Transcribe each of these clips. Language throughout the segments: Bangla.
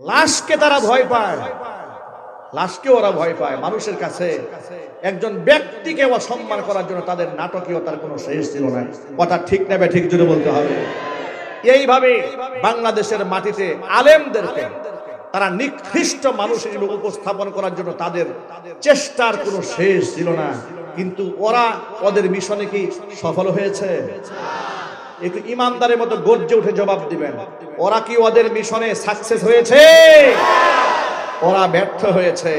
লাশকে তারা ভয় পায়, লাশকে ওরা ভয় পায়। মানুষের কাছে একজন ব্যক্তিকে অসম্মান করার জন্য তাদের নাটকীয়তার কোনো শেষ ছিল না। কথা ঠিক নেবে ঠিক জুড়ে বলতে হবে। এইভাবে বাংলাদেশের মাটিতে আলেমদেরকে তারা নিকৃষ্ট মানুষ হিসেবে উপস্থাপন করার জন্য তাদের চেষ্টার কোনো শেষ ছিল না। কিন্তু ওরা ওদের মিশনে কি সফল হয়েছে? একটু ইমানদারের মতো গর্জে উঠে জবাব দিবেন, ওরা কি ওদের মিশনে সাকসেস হয়েছে? ওরা ব্যর্থ হয়েছে,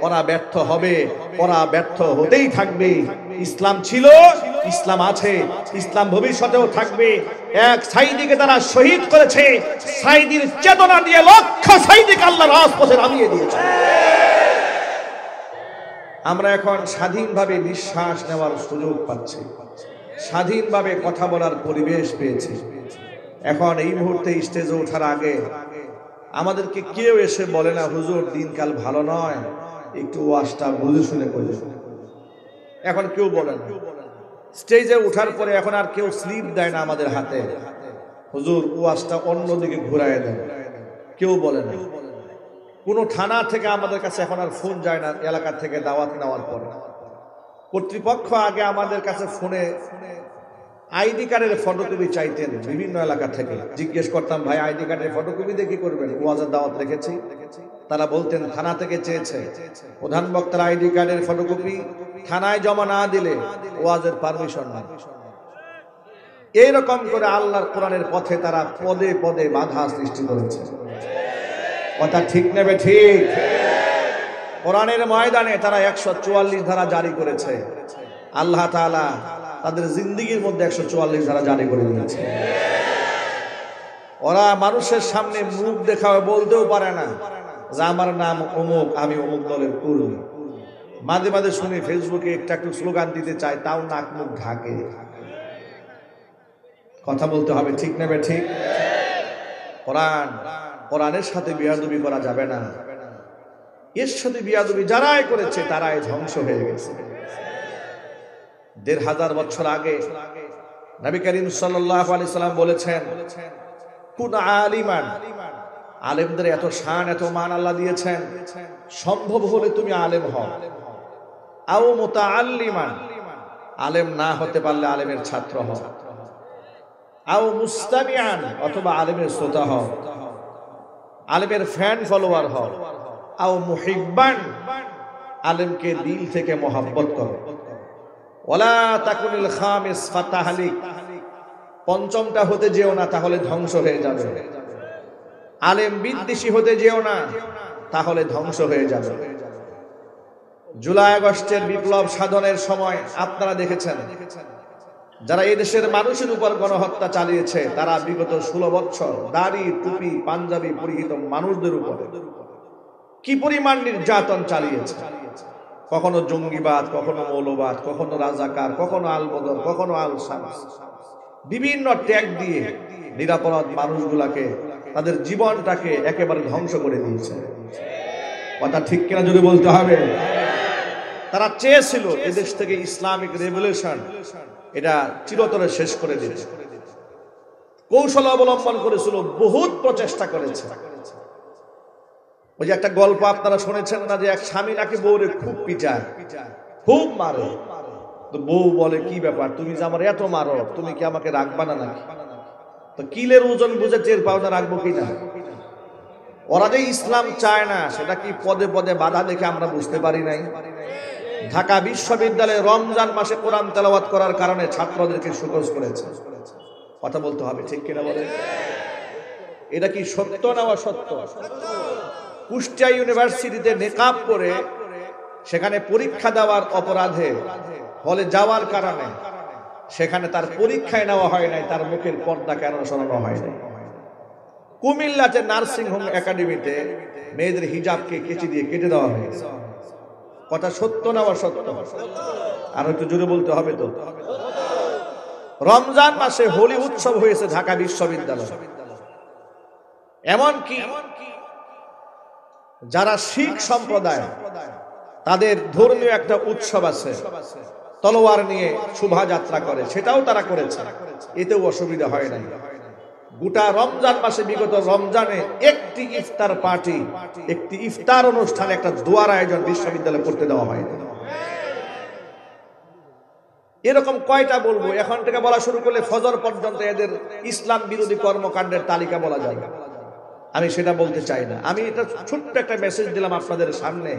ওরা ব্যর্থ হবে, ওরা ব্যর্থ হতেই থাকবে। ইসলাম ছিল, ইসলাম আছে, ইসলাম ভবিষ্যতেও থাকবে। এক সাইদিকে তারা শহীদ করেছে, সাইদির চেতনা দিয়ে লক্ষ সাইদিকে আল্লাহ রাজপথে নামিয়ে দিয়েছে। আমরা এখন স্বাধীনভাবে নিঃশ্বাস নেওয়ার সুযোগ পাচ্ছি, স্বাধীনভাবে কথা বলার পরিবেশ পেয়েছি। এখন এই মুহূর্তে স্টেজে ওঠার আগে আমাদেরকে কেউ এসে বলে না, হুজুর দিনকাল ভালো নয়, একটু ওয়াজটা বুঝে শুনে করবে। এখন কেউ বলে না। স্টেজে ওঠার পরে এখন আর কেউ স্লিপ দেয় না আমাদের হাতে, হুজুর ওয়াজটা অন্যদিকে ঘুরায় দেন, কেউ বলে না। কোনো থানা থেকে আমাদের কাছে এখন আর ফোন যায় না এলাকা থেকে দাওয়াত নেওয়ার পরে। কর্তৃপক্ষ আগে আমাদের কাছে ফোনে আইডি কার্ডের ফটোকপি চাইতেন বিভিন্ন এলাকা থেকে। জিজ্ঞেস করতাম, ভাই আইডি কার্ডের ফটোকপি দিয়ে কি করবেন? ওয়াজের দাওয়াত রেখেছি। তারা বলতেন থানা থেকে চেয়েছে। প্রধান বক্তার আইডি কার্ডের ফটোকপি থানায় জমা না দিলে ওয়াজের পারমিশন নেই। এইরকম করে আল্লাহর কোরআনের পথে তারা পদে পদে বাধা সৃষ্টি করেছে। কথা ঠিক নেবে ঠিক? কোরআনের ময়দানে তারা 144 ধারা জারি করেছে। আল্লাহ তাআলা তাদের জিন্দেগির মধ্যে 144 ধারা জারি করে দিয়েছে। ওরা মানুষের সামনে মুখ দেখাবে বলতেও পারে না যে আমার নাম অমুক, আমি অমুক দলের কর্মী। মাঝে মাঝে শুনি ফেসবুকে একটু স্লোগান দিতে চায়, তাও নাক মুখ ঢাকে। কথা বলতে হবে ঠিক নেবে ঠিক? কোরআনের সাথে বিয়াদবি করা যাবে না। এর সাথে বিয়াদবি যারাই করেছে তারাই ধ্বংস হয়ে গেছে। 1500 বছর আগে নবী করিম সাল্লাল্লাহু আলাইহি সাল্লাম বলেছেন, কুন আলিমান, আলেমদের এত শান এত মান আল্লাহ দিয়েছেন, সম্ভব হলে তুমি আলেম হও। আও মুতাআল্লিমান, আলেম না হতে পারলে আলেমের ছাত্র হও। আও মুস্তামিআন, অথবা আলেমের শ্রোতা হও, আলেমের ফ্যান ফলোয়ার হও। আও মুহিব্বান, আলেমকে দিল থেকে মহব্বত করো। ওয়ালা তাকুনিল খামিস ফাতাহলিক, পঞ্চমটা হতে যেও না, তাহলে ধ্বংস হয়ে যাবে। আলেম বিদ্বেষী হতে যেও না, তাহলে ধ্বংস হয়ে যাবে। জুলাই আগস্টের বিপ্লব সাধনের সময় আপনারা দেখেছেন, যারা এই দেশের মানুষের উপর গণহত্যা চালিয়েছে তারা বিগত 16 বছর দাড়ি টুপি পাঞ্জাবি পরিহিত মানুষদের উপর কি পরিমাণ নির্যাতন চালিয়েছে। কখনো জঙ্গিবাদ, কখনো মৌলবাদ, কখনো রাজাকার, কখনো আল বদর, কখনো আল শামস, বিভিন্ন ট্যাগ দিয়ে নিরাপরাধ মানুষগুলাকে, তাদের জীবনটাকে একেবারে ধ্বংস করে দিয়েছে। কথা ঠিক কিনা যদি বলতে হবে। তারা চেয়েছিল এদেশ থেকে ইসলামিক রেভলিউশন এটা চিরতরে শেষ করে দিতে, কৌশল অবলম্বন করেছিল, বহুত প্রচেষ্টা করেছে। ওই যে একটা গল্প আপনারা শুনেছেন না, যে এক স্বামী নাকি বউরে খুব পিটায়, খুব মারে। তো বউ বলে, কি ব্যাপার, তুমি যে আমার এত মারো, তুমি কি আমাকে রাখবা না নাকি? তো কিলের ওজন বুঝে টের পাও না রাখবো কিনা? ওরা যে ইসলাম চায় না সেটা কি পদে পদে বাধা দেখে আমরা বুঝতে পারি নাই? ঢাকা বিশ্ববিদ্যালয়ে রমজান মাসে কোরআন তেলাওয়াত করার কারণে ছাত্রদেরকে সুযোগ করেছে। কথা বলতে হবে ঠিক কিনা বলেন? এটা কি সত্য না অসত্য? কুষ্টিয়া ইউনিভার্সিটিতে নেকাব পরে সেখানে পরীক্ষা দেওয়ার অপরাধে হলে যাওয়ার কারণে সেখানে তার পরীক্ষায় নেওয়া হয় নাই, তার মুখের পর্দা কেন সরানো হয় নাই। কুমিল্লাতে নার্সিং হোম একাডেমিতে মেয়েদের হিজাবকে কেচি দিয়ে কেটে দেওয়া হয়েছে। কথা সত্য না অসত্য? আর একটু জোরে বলতে হবে তো। রমজান মাসে হোলি উৎসব হয়েছে ঢাকা বিশ্ববিদ্যালয়। এমনকি যারা শিখ সম্প্রদায় তাদের ধর্মীয় একটা উৎসব আছে, তলোয়ার নিয়ে শোভাযাত্রা করে, সেটাও তারা করেছে, এতেও অসুবিধা হয় নাই। গোটা রমজান মাসে বিগত রমজানে একটি ইফতার পার্টি, একটি ইফতার অনুষ্ঠানে একটা দোয়ার আয়োজন বিশ্ববিদ্যালয়ে করতে দেওয়া হয়নি। এরকম কয়টা বলবো? এখন থেকে বলা শুরু করলে ফজর পর্যন্ত এদের ইসলাম বিরোধী কর্মকাণ্ডের তালিকা বলা যাবে। আমি সেটা বলতে চাই না। আমি এটা ছোট্ট একটা মেসেজ দিলাম আপনাদের সামনে,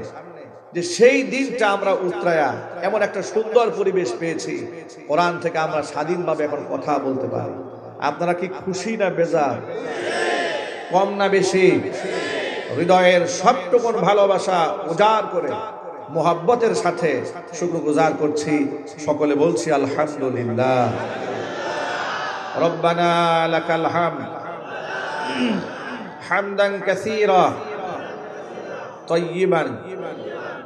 যে সেই দিনটা আমরা উতরায়া এমন একটা সুন্দর পরিবেশ পেয়েছি, কোরআন থেকে আমরা স্বাধীনভাবে এখন কথা বলতে পারি। আপনারা কি খুশি না বেজার? কম না বেশি? হৃদয়ের সবটুকু ভালোবাসা উজাড় করে মোহাব্বতের সাথে শুকরগুজার করছি। সকলে বলছি আলহামদুলিল্লাহ। রব্বানা লাকাল হামদ হামদান কাসীরা তাইয়িবান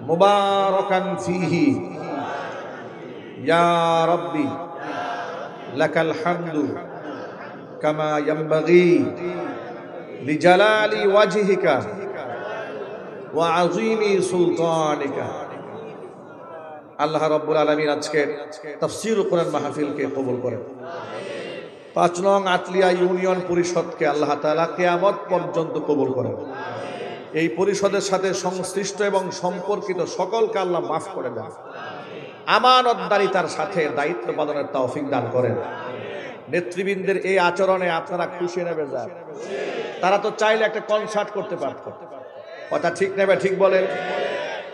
মুবারাকান ফীহি ইয়া রাব্বি লাকাল হামদু কামা ইয়ানবাগি লিজালালি ওয়াজহিকা ওয়া আযীমি সুলতানিকা। আল্লাহ রাব্বুল আলামিন আজকে তাফসীরুল কোরআন মাহফিলকে কবুল করেন। ৫ নং আতলিয়া ইউনিয়ন পরিষদকে আল্লাহ তাআলা কিয়ামত পর্যন্ত কবুল করেন। এই পরিষদের সাথে সংশ্লিষ্ট এবং সম্পর্কিত সকলকে আল্লাহ মাফ করে দেন। আমানতদারিতার সাথে দায়িত্ব পালনের তৌফিক দান করেন। নেতৃবৃন্দের এই আচরণে আপনারা খুশি না বেজার? তারা তো চাইলে একটা কনসার্ট করতে পারত। কথা ঠিক নেবে ঠিক বলেন?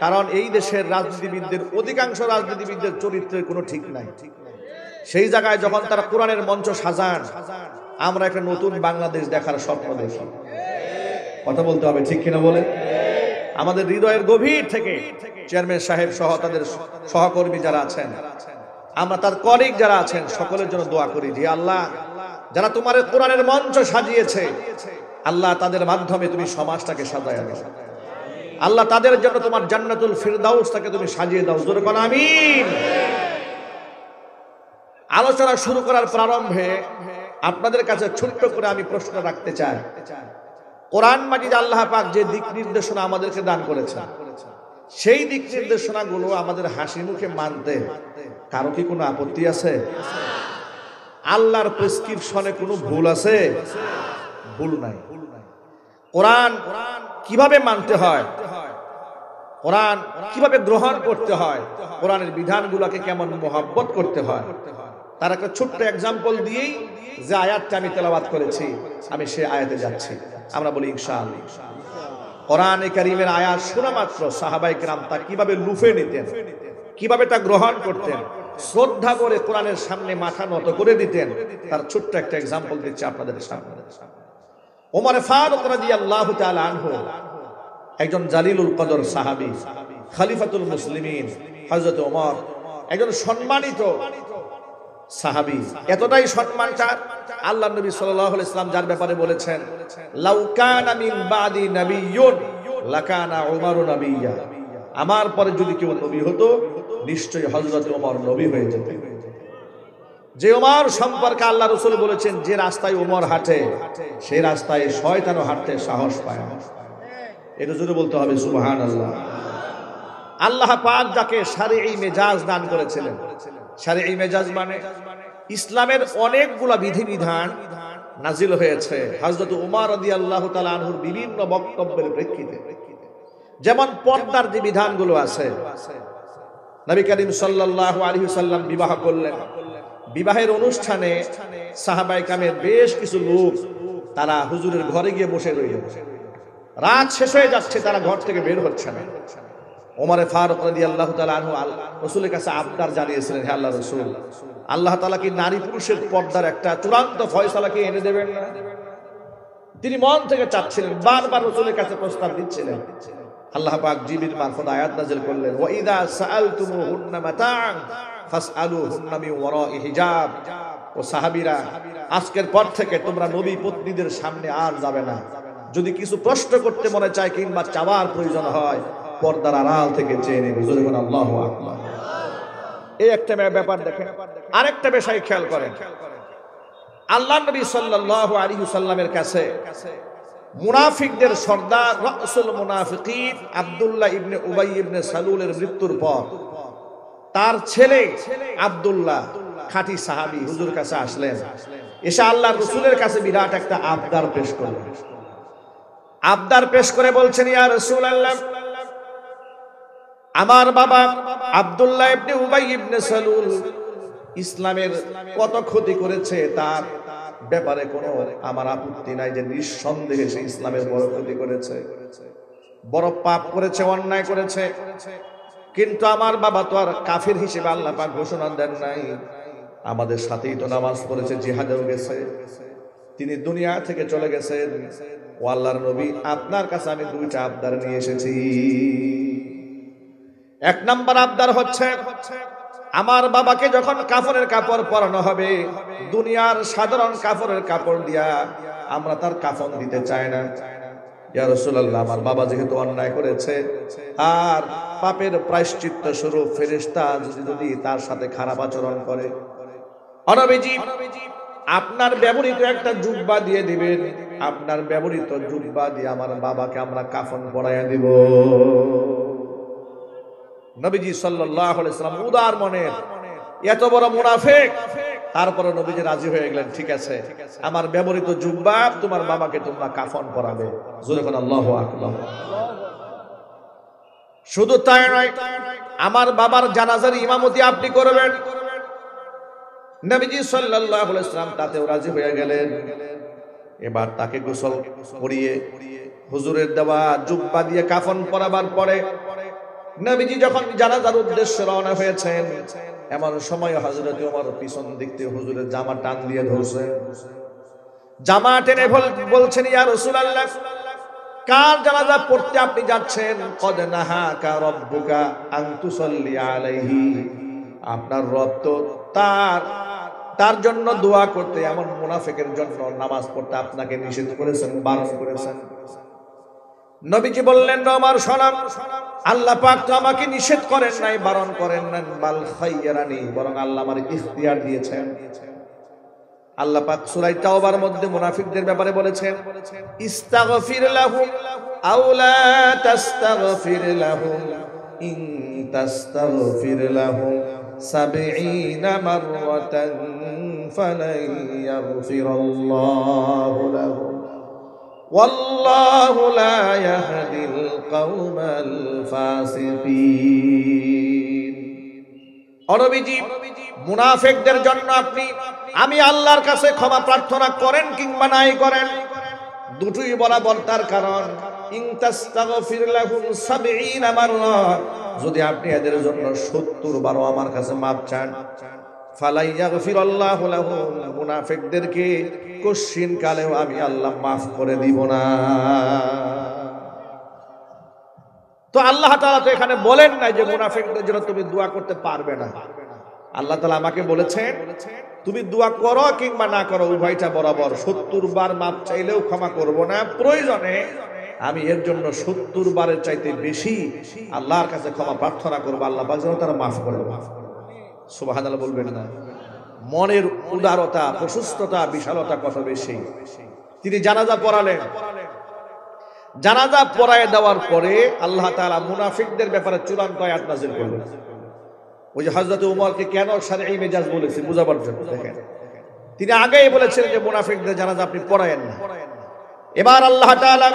কারণ এই দেশের রাজনীতিবিদদের, অধিকাংশ রাজনীতিবিদদের চরিত্রের কোনো ঠিক নাই। সেই জায়গায় যখন তারা কোরআনের মঞ্চ সাজান, আমরা একটা নতুন বাংলাদেশ দেখার স্বপ্ন দেখি। কথা বলতে হবে, ঠিক কিনা বলেন? আমাদের হৃদয়ের গভীর থেকে চেয়ারম্যান সাহেব সহ তাদের সহকর্মী যারা আছেন, আমরা তার কলিগ যারা আছেন, সকলের জন্য দোয়া করি যে আল্লাহ, যারা তোমার কোরআনের মঞ্চ সাজিয়েছে, আল্লাহ তাদের মাধ্যমে তুমি সমাজটাকে সাজায় দাও। আল্লাহ তাদের জন্য তোমার জান্নাতুল ফিরদাউসটাকে তুমি সাজিয়ে দাও। জোরে বলো আমিন। আলোচনা শুরু করার প্রারম্ভে আপনাদের কাছে ছোট্ট করে আমি প্রশ্ন রাখতে চাই। কোরআন মাজিদ আল্লাহ পাক যে দিক নির্দেশনা আমাদেরকে দান করেছেন, সেই দিক নির্দেশনাগুলো আমাদের হাসি মুখে মানতে কারো কি কোনো আপত্তি আছে? আল্লাহর প্রেসক্রিপশনে কোনো ভুল আছে? ভুল নাই। কোরআন কিভাবে মানতে হয়, কোরআন কিভাবে গ্রহণ করতে হয়, কোরআনের বিধানগুলোকে কেমন মোহাব্বত করতে হয়, তার একটা ছোট্ট এক্সাম্পল দিয়েই যে আয়াতটা আমি তেলাওয়াত করেছি, আমি সেই আয়াতে যাচ্ছি। আমরা বলি ইনশাআল্লাহ। কোরআনে কারীমের আয়াত শোনা মাত্র সাহাবায়ে কেরাম তা কিভাবে লুফে নিতেন, কিভাবে তা গ্রহণ করতেন, শ্রদ্ধা করে কোরআনের সামনে মাথা নত করে দিতেন, তার ছোট্ট একটা এক্সাম্পল দিচ্ছি আপনাদের সামনে। ওমর ফারুক রাদিয়াল্লাহু তাআলা আনহু একজন জালিলুল কদর সাহাবী, খলিফাতুল মুসলিমিন হযরত ওমর একজন সম্মানিত সাহাবী। এতটাই সম্মানটা আল্লাহর নবী সাল্লাল্লাহু আলাইহি ওয়াসাল্লাম যার ব্যাপারে বলেছেন, লাউ কানা মিন বাদি নাবিয়্যুন লাকানা উমারু নাবিয়্যা। আমার পরে যদি কেউ নবী হতো, নিশ্চয়ই হযরত ওমর নবী হয়ে যেতেন। যে ওমর সম্পর্কে আল্লাহ রাসূল বলেছেন, যে রাস্তায় ওমর হাঁটে সেই রাস্তায় শয়তানও হাঁটতে সাহস পায় না। এটা জোরে বলতে হবে সুবহানাল্লাহ। আল্লাহ পাক যাকে শারঈ মেজাজ দান করেছিলেন, শারঈ মেজাজ মানে ইসলামের অনেকগুলা বিধিবিধান নাজিল হয়েছে হযরত ওমর রাদিয়াল্লাহু তাআলা আনহুর বিভিন্ন বক্তব্যের প্রেক্ষিতে। যেমন পর্দার যে বিধানগুলো আছে, নবী করিম সাল্লাল্লাহু আলাইহি ওয়াসাল্লাম বিবাহ করলেন। বিবাহের অনুষ্ঠানে সাহাবায়ে কেরামের বেশ কিছু লোক তারা হুজুরের ঘরে গিয়ে বসে রইলেন। রাত শেষ হয়ে যাচ্ছে, তারা ঘর থেকে বের হচ্ছে না। ওমর ফারুক রাদিয়াল্লাহু তাআলা আনহু রাসূলের কাছে আবদার জানিয়েছিলেন, হে আল্লাহর রাসূল, আল্লাহ তাআলা কি নারী পুরুষের পর্দার একটা চূড়ান্ত ফয়সালা কি এনে দেবেন না? তিনি মন থেকে চাচ্ছিলেন, বারবার রাসূলের কাছে প্রস্তাব দিচ্ছিলেন। আল্লাহ পাক জিবরিল মারফত আয়াত নাযিল করলেন, ওয়া ইযা সাআলতুমুহুন্না মাতা'আন ফাসআলুহুন্না মিন ওয়ারা'i হিজাব। ও সাহাবীরা, আজকের পর থেকে তোমরা নবী পত্নীদের সামনে আর যাবে না। যদি কিছু প্রশ্ন করতে মনে চায় কিংবা চাওয়ার প্রয়োজন হয়, পর্দার আড়াল থেকে চেয়ে নেবে। বলুন আল্লাহু আকবার। এই একটা ব্যাপার দেখেন। আরেকটা বিষয় খেয়াল করেন, আল্লাহ নবী সাল্লাল্লাহু আলাইহি ওয়াসাল্লামের কাছে মুনাফিকদের সর্দার রাসূল মুনাফিকিন আব্দুল্লাহ ইবনে উবাই ইবনে সালুলের মৃত্যুর পর তার ছেলে আব্দুল্লাহ, খাঁটি সাহাবী, হুজুর কাছে আসলেন। এসে আল্লাহর রাসূলের কাছে বিরাট একটা আবদার পেশ করলেন। আবদার পেশ করে বলছেন, ইয়া রাসূলুল্লাহ, আমার বাবা আব্দুল্লাহ ইবনে উবাই ইবনে সালুল ইসলামের কত ক্ষতি করেছে, তার ব্যাপারে কোনো আমার আপত্তি নাই, যে নিঃসন্দেহে সে ইসলামের বড় ক্ষতি করেছে, বড় পাপ করেছে, অন্যায় করেছে। কিন্তু আমার বাবা তো আর কাফির হিসেবে আল্লাহ পাক ঘোষণা দেন নাই, আমাদের সাথেই তো নামাজ পড়েছে, জিহাদেও গেছে, তিনি দুনিয়া থেকে চলে গেছেন। ও আল্লাহর নবী, আপনার কাছে আমি দুইটা আবদার নিয়ে এসেছি। এক নাম্বার আবদার হচ্ছে, আমার বাবাকে যখন কাফনের কাপড় পরানো হবে, দুনিয়ার সাধারণ কাপড়ের কাপড় দিয়া আমরা তার কাফন দিতে চাই না। ইয়া রাসূলুল্লাহ, আমার বাবা যেহেতু অন্যায় করেছে, আর পাপের প্রায়শ্চিত্ত স্বরূপ ফেরেশতা যদি তার সাথে খারাপ আচরণ করে, নবীজি আপনার ব্যবহৃত একটা জুব্বা দিয়ে দিবেন, আপনার ব্যবহৃত জুব্বা দিয়ে আমার বাবাকে আমরা কাফন পরাইয়া দিব। নবীজি সাল্লাল্লাহু আলাইহি সাল্লাম উদার মনের, এত বড় মুনাফিক, তারপরে নবীজি রাজি হয়ে গেলেন, ঠিক আছে, আমার ব্যবহৃত জুব্বা তোমার বাবাকে তোমরা কাফন পরাবে। জোরে বলেন আল্লাহু আকবার। শুধু তাই নয়, আমার বাবার জানাজার ইমামতি আপনি করবেন। নবীজি সাল্লাল্লাহু আলাইহি সাল্লাম তাতেও রাজি হয়ে গেলেন। এবার তাকে গোসল করিয়ে হুজুরের দেওয়া জুব্বা দিয়ে কাফন পরাবার পরে নবীজি যখন জানাজার উদ্দেশ্যে রওনা হয়েছেন, এমন সময় হযরত ওমর পিছন দিক থেকে হুজুরের জামা টান দিয়ে ধরছেন। জামা টেনে বলছেন, ইয়া রাসূলুল্লাহ, কার জানাজা পড়তে আপনি যাচ্ছেন? কদ নাহাকা রাব্বুকা আন তুসাল্লি আলাইহি, আপনার রব তো তার জন্য দোয়া করতে, এমন মুনাফিকের জন্য নামাজ পড়তে আপনাকে নিষেধ করেছেন, বারণ করেছেন। নবীজি বললেন, ওমর শোনো, আল্লাহ পাক তো আমাকে নিষেধ করেন নাই, বারণ করেন নাই, বাল খায়রানি, বরং আল্লাহ আমার ইখতিয়ার দিয়েছেন। আল্লাহ পাক সূরা তাওবার মধ্যে মুনাফিকদের ব্যাপারে বলেছেন, ইস্তাগফির লাহুম আও লা তাস্তাগফির লাহুম ইন তাস্তাগফির লাহুম 70 মাররাতান ফালান ইয়াগফিরাল্লাহু লাহুম ওয়াল্লাহু লা ইয়াহদিল কওমাল ফাসিকিন। নবীজি, মুনাফিকদের জন্য আমি আল্লাহর কাছে ক্ষমা প্রার্থনা করেন কিংবা নাই করেন, দুটোই বরাবর। তার কারণ, ইন তাস্তাগফির লাহুম 70 মাররা, যদি আপনি এদের জন্য 70 বার আমার কাছে মাপ চান, ফালা ইয়াগফিরাল্লাহু লাহুম, মুনাফিকদেরকে কশিন কালেও আমি আল্লাহ মাফ করে দিব না। তো আল্লাহ তাআলা তো এখানে বলেন না যে মুনাফিকদের জন্য তুমি দোয়া করতে পারবে না। আল্লাহ তাআলা আমাকে বলেছেন, তুমি দোয়া করো কিংবা না করো, উভয়টা বরাবর। 70 বার মাপ চাইলেও ক্ষমা করব না, প্রয়োজনে আমি এর জন্য 70 বারের চাইতে বেশি আল্লাহর কাছে ক্ষমা প্রার্থনা করব, আল্লাহ পাক যেন তারা মাফ করে দেন। সুবহানাল্লাহ বলবেন না? মনের উদারতা, প্রশস্ততা, বিশালতা কত বেশি। তিনি জানাজা পড়ালেন। জানাজা পড়ায় দেওয়ার পরে আল্লাহ তাআলা মুনাফিকদের ব্যাপারে চূড়ান্ত আয়াত নাযিল করলেন। ওই যে হযরত ওমরকে কেন শারঈ মেজাজ বলেছে বুঝাবার জন্য, দেখেন তিনি আগেই বলেছিলেন যে মুনাফিকদের জানাজা আপনি পড়ায়েন না। এবার আল্লাহ তাআলা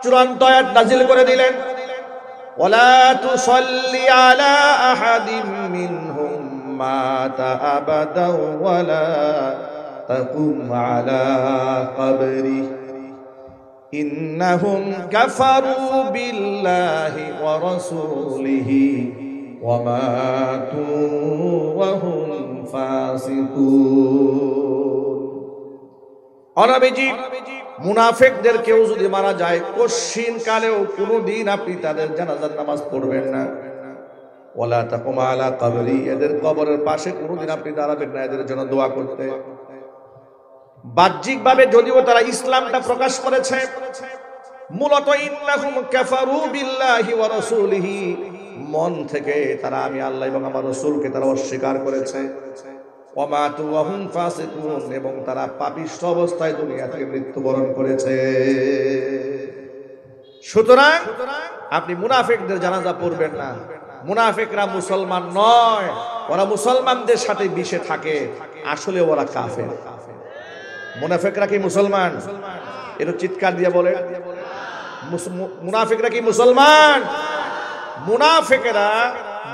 চূড়ান্ত আয়াত নাযিল করে দিলেন, ওয়ালা তুসাল্লি আলা আহাদিম মিনহুম মাতা আবাদা ওয়ালা তাকুম আলা কবরি ইন্নাহুম কাফারু বিল্লাহি ওয়া রাসূলিহি ওয়া মাতু ওয়া হুম ফাসিকুন। নবীজি, মুনাফিকদের কেউ যদি মারা যায়, কশিন কালেও কোনদিন আপনি তাদের জানাজার নামাজ পড়বেন না। ওয়ালা তাকুম আলা কবরি, এদের কবরের পাশে কোনদিন আপনি দাঁড়াবেন না এদের জন্য দোয়া করতে। বাহ্যিকভাবে যদিও তারা ইসলামটা প্রকাশ করেছে, মূলত ইন্নাহুম কাফারু বিল্লাহি ওয়া রাসূলিহি, মন থেকে তারা আমি আল্লাহ এবং আমার রাসূলকে তারা অস্বীকার করেছে। ওয়া মাতু ওয়া হুম ফাসিকুন, এবং তারা পাপিষ্ঠ অবস্থায় দুনিয়া থেকে মৃত্যুবরণ করেছে। সুতরাং আপনি মুনাফিকদের জানাজা পড়বেন না। মুনাফিকরা মুসলমান নয়, ওরা মুসলমানদের সাথে মিশে থাকে, আসলে ওরা কাফের। মুনাফিকরা কি মুসলমান? একটু চিৎকার দিয়ে বলে, মুনাফিকরা কি মুসলমান? মুনাফিকেরা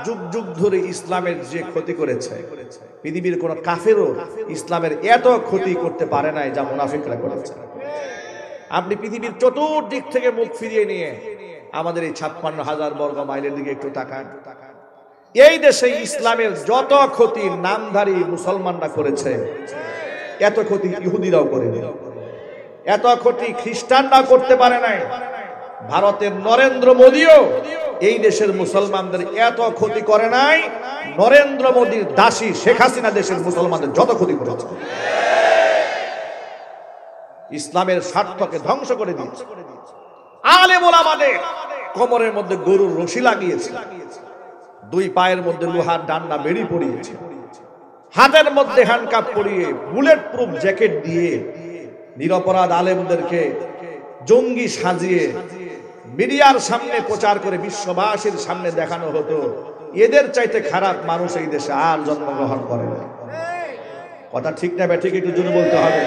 যুগ যুগ ধরে ইসলামের যে ক্ষতি করেছে, পৃথিবীর কোন কাফেরও ইসলামের এত ক্ষতি করতে পারে নাই যা মুনাফিকরা করেছে। আপনি পৃথিবীর চতুর্দিক থেকে মুখ ফিরিয়ে নিয়ে আমাদের এই 56,000 বর্গ মাইলের দিকে একটু তাকান। এই দেশে ইসলামের যত ক্ষতি নামধারী মুসলমানরা করেছে, এত ক্ষতি ইহুদিরাও করেনি, এত ক্ষতি খ্রিস্টানরা করতে পারে নাই। ভারতের নরেন্দ্র মোদীও এই দেশের মুসলমানদের এত ক্ষতি করে নাই নরেন্দ্র মোদীর দাসী শেখ হাসিনা দেশের মুসলমানদের যত ক্ষতি করেছে। ইসলামের স্বার্থকে ধ্বংস করে দিয়েছে। আলেম ওলামাদের কোমরের মধ্যে গরুর রশি লাগিয়েছে, দুই পায়ের মধ্যে লোহার ডান্ডা বেড়ি পরিয়েছে, হাতের মধ্যে হ্যান্ডকাপ পরিয়ে বুলেট প্রুফ জ্যাকেট দিয়ে নিরপরাধ আলেমদেরকে জঙ্গি সাজিয়ে মিডিয়ার সামনে প্রচার করে বিশ্ববাসীর সামনে দেখানো হতো এদের চাইতে খারাপ মানুষ এই দেশে আর জন্মগ্রহণ করে না। কথা ঠিক না ব্যাঠিক একটু জোরে বলতে হবে।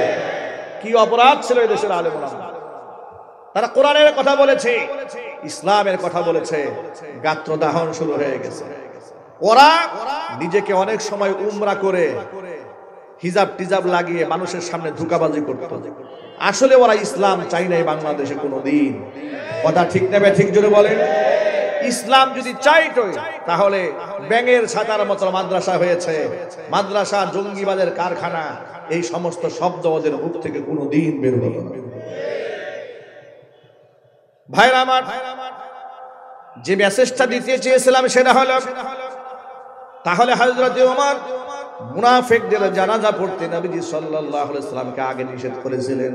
কি অপরাধ ছিল এই দেশের আলেম ওলামা? তারা কোরআনের কথা বলেছে, ইসলামের কথা বলেছে, গাত্রদাহন শুরু হয়ে গেছে। ওরা নিজেকে অনেক সময় উমরা করে হিজাব টিজাব লাগিয়ে মানুষের সামনে ধোঁকাবাজি করত। আসলে ওরা ইসলাম চাই নাই বাংলাদেশে কোনোদিন। কথা ঠিক নেবে ঠিক জোরে বলেন। ইসলাম যদি চাইতো তাহলে ব্যাঙের ছাতার মতো মাদ্রাসা হয়েছে, মাদ্রাসা জঙ্গিবাদের কারখানা, এই সমস্ত শব্দ ওদের মুখ থেকে কোনোদিন বের হতো না। ভাইরা আমার, যে মেসেজটা দিতে চেয়েছিলাম সেটা হলো, তাহলে হযরত ওমর মুনাফিকদের জানাজা পড়তে নবীজি সাল্লাল্লাহু আলাইহি সাল্লামকে আগে নিষেধ করেছিলেন।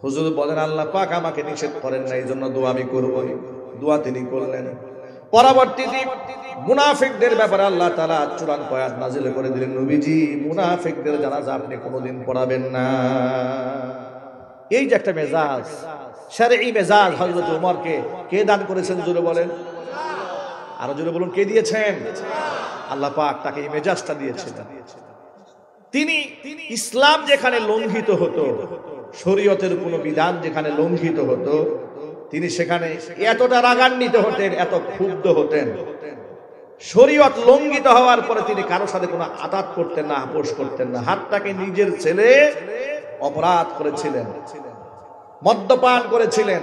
হুজুর বলেন আল্লাহ পাক আমাকে নিষেধ করেন না, এইজন্য দোয়া আমি করবই। দোয়া তিনি করলেন। পরবর্তীতে মুনাফিকদের ব্যাপারে আল্লাহ তাআলা চূড়ান্ত আয়াত নাযিল করে দিলেন, নবীজি মুনাফিকদের জানাজা আপনি কোনোদিন পড়াবেন না। এই যে একটা মেজাজ, শরঈ মেজাজ হযরত ওমরকে কে দান করেছেন জোরে বলেন? আরো জোরে বলুন, কে দিয়েছেন? আল্লাহ পাক তাকে এই মেজাজটা দিয়েছেন। তিনি ইসলাম যেখানে লঙ্ঘিত হতো, শরীয়তের কোনো বিধান যেখানে লঙ্ঘিত হতো, তিনি সেখানে এতটা রাগান্বিত হতেন, এত ক্ষুব্ধ হতেন। শরীয়ত লঙ্ঘিত হওয়ার পরে তিনি কারোর সাথে কোনো আঘাত করতেন না, আপোষ করতেন না। হাতটাকে নিজের ছেলে অপরাধ করেছিলেন, মদ্যপান করেছিলেন,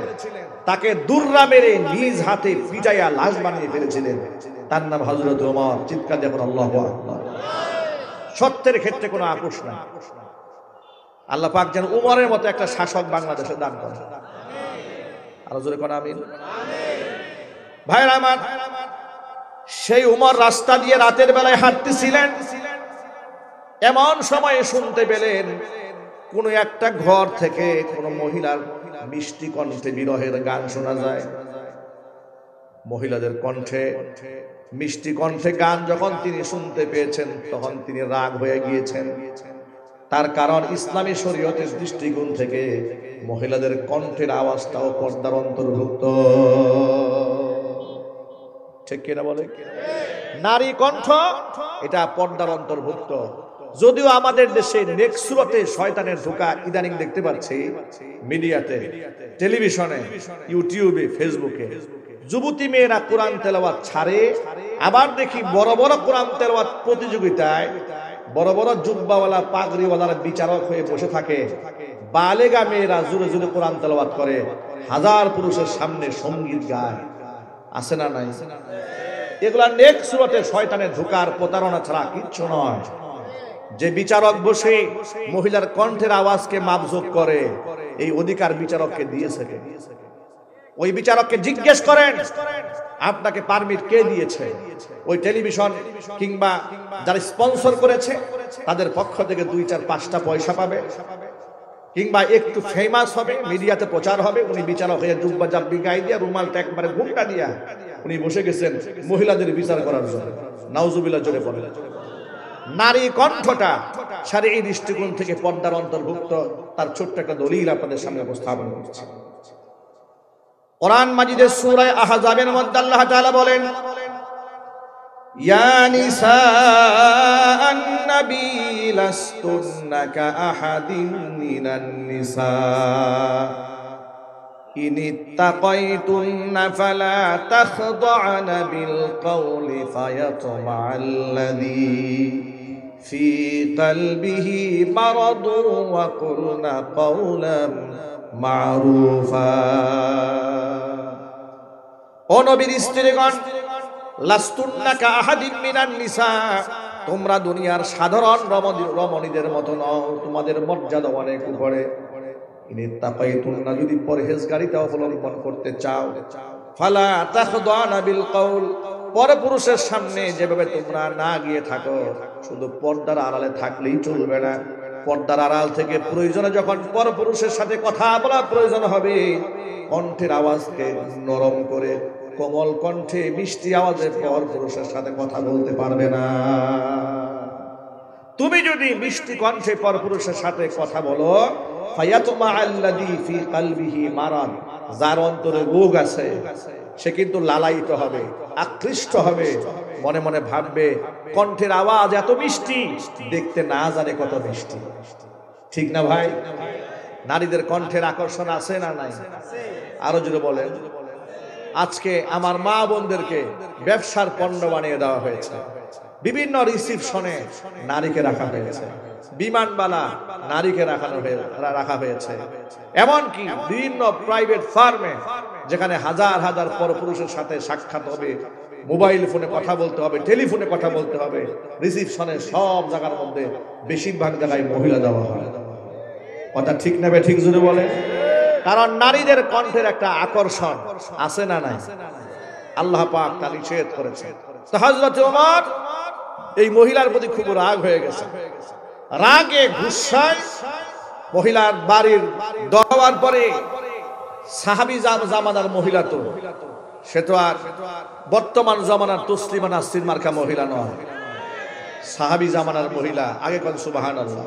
তাকে দুর্রা মেরে নিজ হাতে পিটাইয়া লাশ বানিয়ে ফেলেছিলেন। তার নাম হযরত ওমর। চিৎকার দিয়ে বলেন আল্লাহু আকবার। সত্যের ক্ষেত্রে কোনো আপোষ নাই। আল্লাহ পাক যেন ওমরের মতো একটা শাসক বাংলাদেশে দান করেন। আরো জোরে কোন আমিন। ভাইরা আমার, সেই ওমর রাস্তা দিয়ে রাতের বেলায় হাঁটতেছিলেন, এমন সময়ে শুনতে পেলেন কোন একটা ঘর থেকে কোন মহিলার মিষ্টি কণ্ঠে বিরহের গান শোনা যায়। মহিলাদের কণ্ঠে মিষ্টি কণ্ঠে গান যখন তিনি শুনতে পেয়েছেন, তখন তিনি রাগ হয়ে গিয়েছেন। তার কারণ ইসলামী শরীয়তের দৃষ্টিকোণ থেকে মহিলাদের কণ্ঠের আওয়াজটাও পর্দার অন্তর্ভুক্ত। ঠিক কিনা বলে? নারী কণ্ঠ এটা পর্দার অন্তর্ভুক্ত। যদিও আমাদের দেশে নেক্সুরতে শয়তানের ধোঁকা ইদানিং দেখতে পাচ্ছি, মিডিয়াতে, টেলিভিশনে, ইউটিউবে, ফেসবুকে যুবতী মেয়েরা কোরআন তেলাওয়াত ছাড়ে। আবার দেখি বড় বড় কোরআন তেলাওয়াত প্রতিযোগিতায় বড় বড় জুব্বাওয়ালা পাগড়িওয়ালারা বিচারক হয়ে বসে থাকে। বালেগা মেয়েরা জোরে জোরে কোরআন তেলাওয়াত করে, হাজার পুরুষের সামনে সঙ্গীত গায়। আছে না নাই? এগুলা নেক্সুরতে শয়তানের ধোঁকার প্রতারণা ছাড়া কিচ্ছু নয়। যে বিচারক বসে মহিলার কণ্ঠের আওয়াজকে মাপজোক করে, এই অধিকার বিচারককে দিয়েছে কে? ওই বিচারককে জিজ্ঞেস করেন আপনাকে পারমিট কে দিয়েছে। ওই টেলিভিশন কিংবা যারা স্পন্সর করেছে তাদের পক্ষ থেকে 2-4-5টা পয়সা পাবে, কিংবা একটু ফেমাস হবে, মিডিয়াতে প্রচার হবে। উনি বিচারক হয়ে জুব্বা জাব্বি গায়ে দিয়া, রুমালটা একবারে ঘুমটা দিয়া উনি বসে গেছেন মহিলাদের বিচার করার জন্য। নাউজুবিল্লাহ জোরে বলেন। নারী কণ্ঠটা শরঈ দৃষ্টিকোণ থেকে পর্দার অন্তর্ভুক্ত। তার ছোট্ট একটা দলিল আপনাদের সামনে উপস্থাপন করছি। কোরআন মাজিদের সূরা আহজাবের মধ্যে আল্লাহ তাআলা বলেন, ইয়া নিসা আন-নবী লাস্তুন্না কাআহাদিন মিনান নিসা ইন ইত্তাকাইতুন্না ফালা তাখদা'না বিল কওলি ফায়াতমা'আল্লাযী ফি কলবিহি মারাদুন ওয়া কুলনা কাওলান মা'রুফা। ও নবীর স্ত্রীগণ, লাস্তুন্না কাআহাদিন মিনান নিসা, তোমরা দুনিয়ার সাধারণ রমণীদের মতো নও, তোমাদের মর্যাদা অনেক উপরে। ইনিত্তাকাইতুন্না, যদি পরহেজগারিতা অবলম্বন করতে চাও, ফালা তাখদানা বিল কওল, পরপুরুষের সামনে যেভাবে তোমরা না গিয়ে থাকো, শুধু পর্দার আড়ালে থাকলেই চলবে না। পর্দার আড়াল থেকে প্রয়োজনে যখন পরপুরুষের সাথে কথা বলার প্রয়োজন হবে, কণ্ঠের আওয়াজকে নরম করে কোমল কণ্ঠে মিষ্টি আওয়াজে পরপুরুষের সাথে কথা বলতে পারবে না। তুমি যদি মিষ্টি কণ্ঠে পরপুরুষের সাথে কথা বলো, ফায়াতমা'আল্লাযী ফি কলবিহি মারাদ, যার অন্তরে রোগ আছে, সে কিন্তু লালায়িত হবে, আকৃষ্ট হবে, মনে মনে ভাববে কণ্ঠের আওয়াজ এত মিষ্টি, দেখতে না জানে কত মিষ্টি। ঠিক না ভাই? নারীদের কণ্ঠের আকর্ষণ আছে না নাই? আরো জোরে বলেন। আজকে আমার মা বোনদেরকে ব্যবসার পণ্য বানিয়ে দেওয়া হয়েছে। বিভিন্ন রিসিপশনে নারীকে রাখা হয়েছে, বিমানবালা নারীকে রাখা হয়েছে, এমনকি বিভিন্ন প্রাইভেট ফার্মে যেখানে হাজার হাজার পরপুরুষের সাথে সাক্ষাৎ হবে, মোবাইল ফোনে কথা বলতে হবে, টেলিফোনে কথা বলতে হবে, রিসিপশনে সব জায়গার মধ্যে বেশিরভাগ জায়গায় মহিলা দেওয়া হয়। কথা ঠিক নেবে? ঠিক জোরে বলে। কারণ নারীদের কণ্ঠের একটা আকর্ষণ আছে না নাই? আল্লাহ পাক তা নিষেধ করেছে। তো হযরত ওমর এই মহিলার প্রতি খুব রাগ হয়ে গেছে। রাগে গুসায় মহিলার বাড়ির দরবার পরে, সাহাবী জামানার মহিলা তো, সে তো আর বর্তমান জামানার তসলিমা নাসরিন মার্কা মহিলা নয়, সাহাবী জামানার মহিলা। আগে কোন সুবহানাল্লাহ,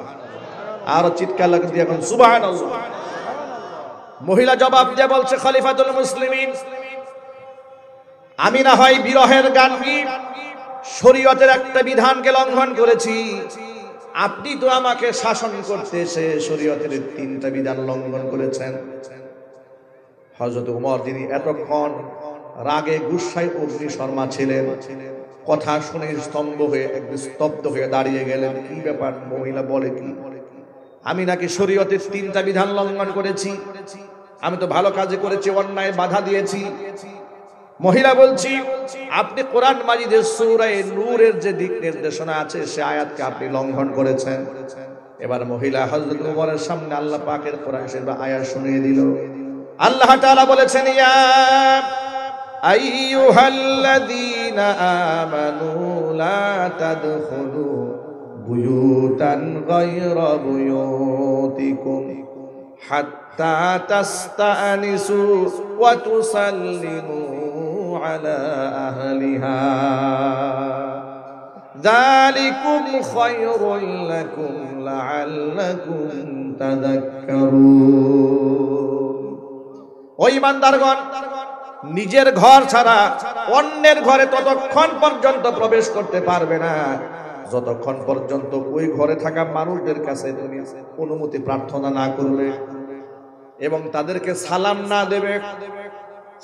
আরো চিৎকার লাগিয়ে দিয়ে এখন সুবহানাল্লাহ। মহিলা জবাব দিয়ে বলছে, খলিফাতুল মুসলিমিন, আমি না হয় বিরহের গান কি শরীয়তের একটা বিধানকে লঙ্ঘন করেছি, আপনি তো আমাকে শাসন করতে এসে শরীয়তের 3টা বিধান লঙ্ঘন করেছেন। হযরত ওমর, যিনি এতক্ষণ রাগে গুসায় অগ্নিশর্মা ছিলেন, কথা শুনে স্তব্ধ হয়ে দাঁড়িয়ে গেলেন। কি ব্যাপার, মহিলা বলে কি? আমি নাকি শরীয়তের 3টা বিধান লঙ্ঘন করেছি? আমি তো ভালো কাজে করেছি, অন্যায় বাধা দিয়েছি। মহিলা বলছি, আপনি কোরআন মাজিদের সূরা নূরের যে দিক নির্দেশনা আছে সে আয়াতকে আপনি লঙ্ঘন করেছেন। এবার মহিলা হযরত ওমরের সামনে আল্লাহ পাকের কোরআন শরীফের আয়াত শুনিয়ে দিল। আল্লাহ তাআলা বলেছেন, ইয়া আইয়ুহাল্লাযীনা আমানু লা তাদখুলু বুয়ুতান গায়রা বুয়ুতিকুম হাত্তা তাস্তানিসু ওয়া তুসাল্লিমু আলা আহলিহা যালিকুম খায়রুল লাকুম লাআল্লাকুম তাযাক্কারুন। ও ঈমানদারগণ, নিজের ঘর ছাড়া অন্যের ঘরে ততক্ষণ পর্যন্ত প্রবেশ করতে পারবে না যতক্ষণ পর্যন্ত ওই ঘরে থাকা মানুষদের কাছে তুমি অনুমতি প্রার্থনা না করবে এবং তাদেরকে সালাম না দেবে।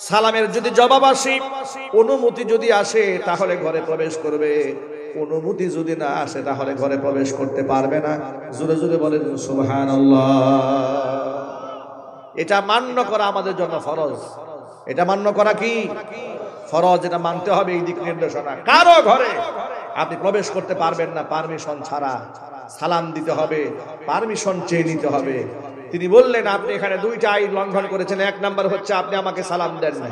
সালামের যদি জবাব আসে, অনুমতি যদি আসে, তাহলে ঘরে প্রবেশ করবে। অনুমতি যদি না আসে, তাহলে ঘরে প্রবেশ করতে পারবে না। জোরে জোরে বলেন সুবহানাল্লাহ। এটা মান্য করা আমাদের জন্য ফরজ। এটা মান্য করা কি ফরজ? এটা মানতে হবে। এই দিক নির্দেশনা, কারো ঘরে আপনি প্রবেশ করতে পারবেন না পারমিশন ছাড়া। সালাম দিতে হবে, পারমিশন চেয়ে নিতে হবে। তিনি বললেন, আপনি এখানে 2টা আইন লঙ্ঘন করেছেন। 1 নাম্বার হচ্ছে আপনি আমাকে সালাম দেন না,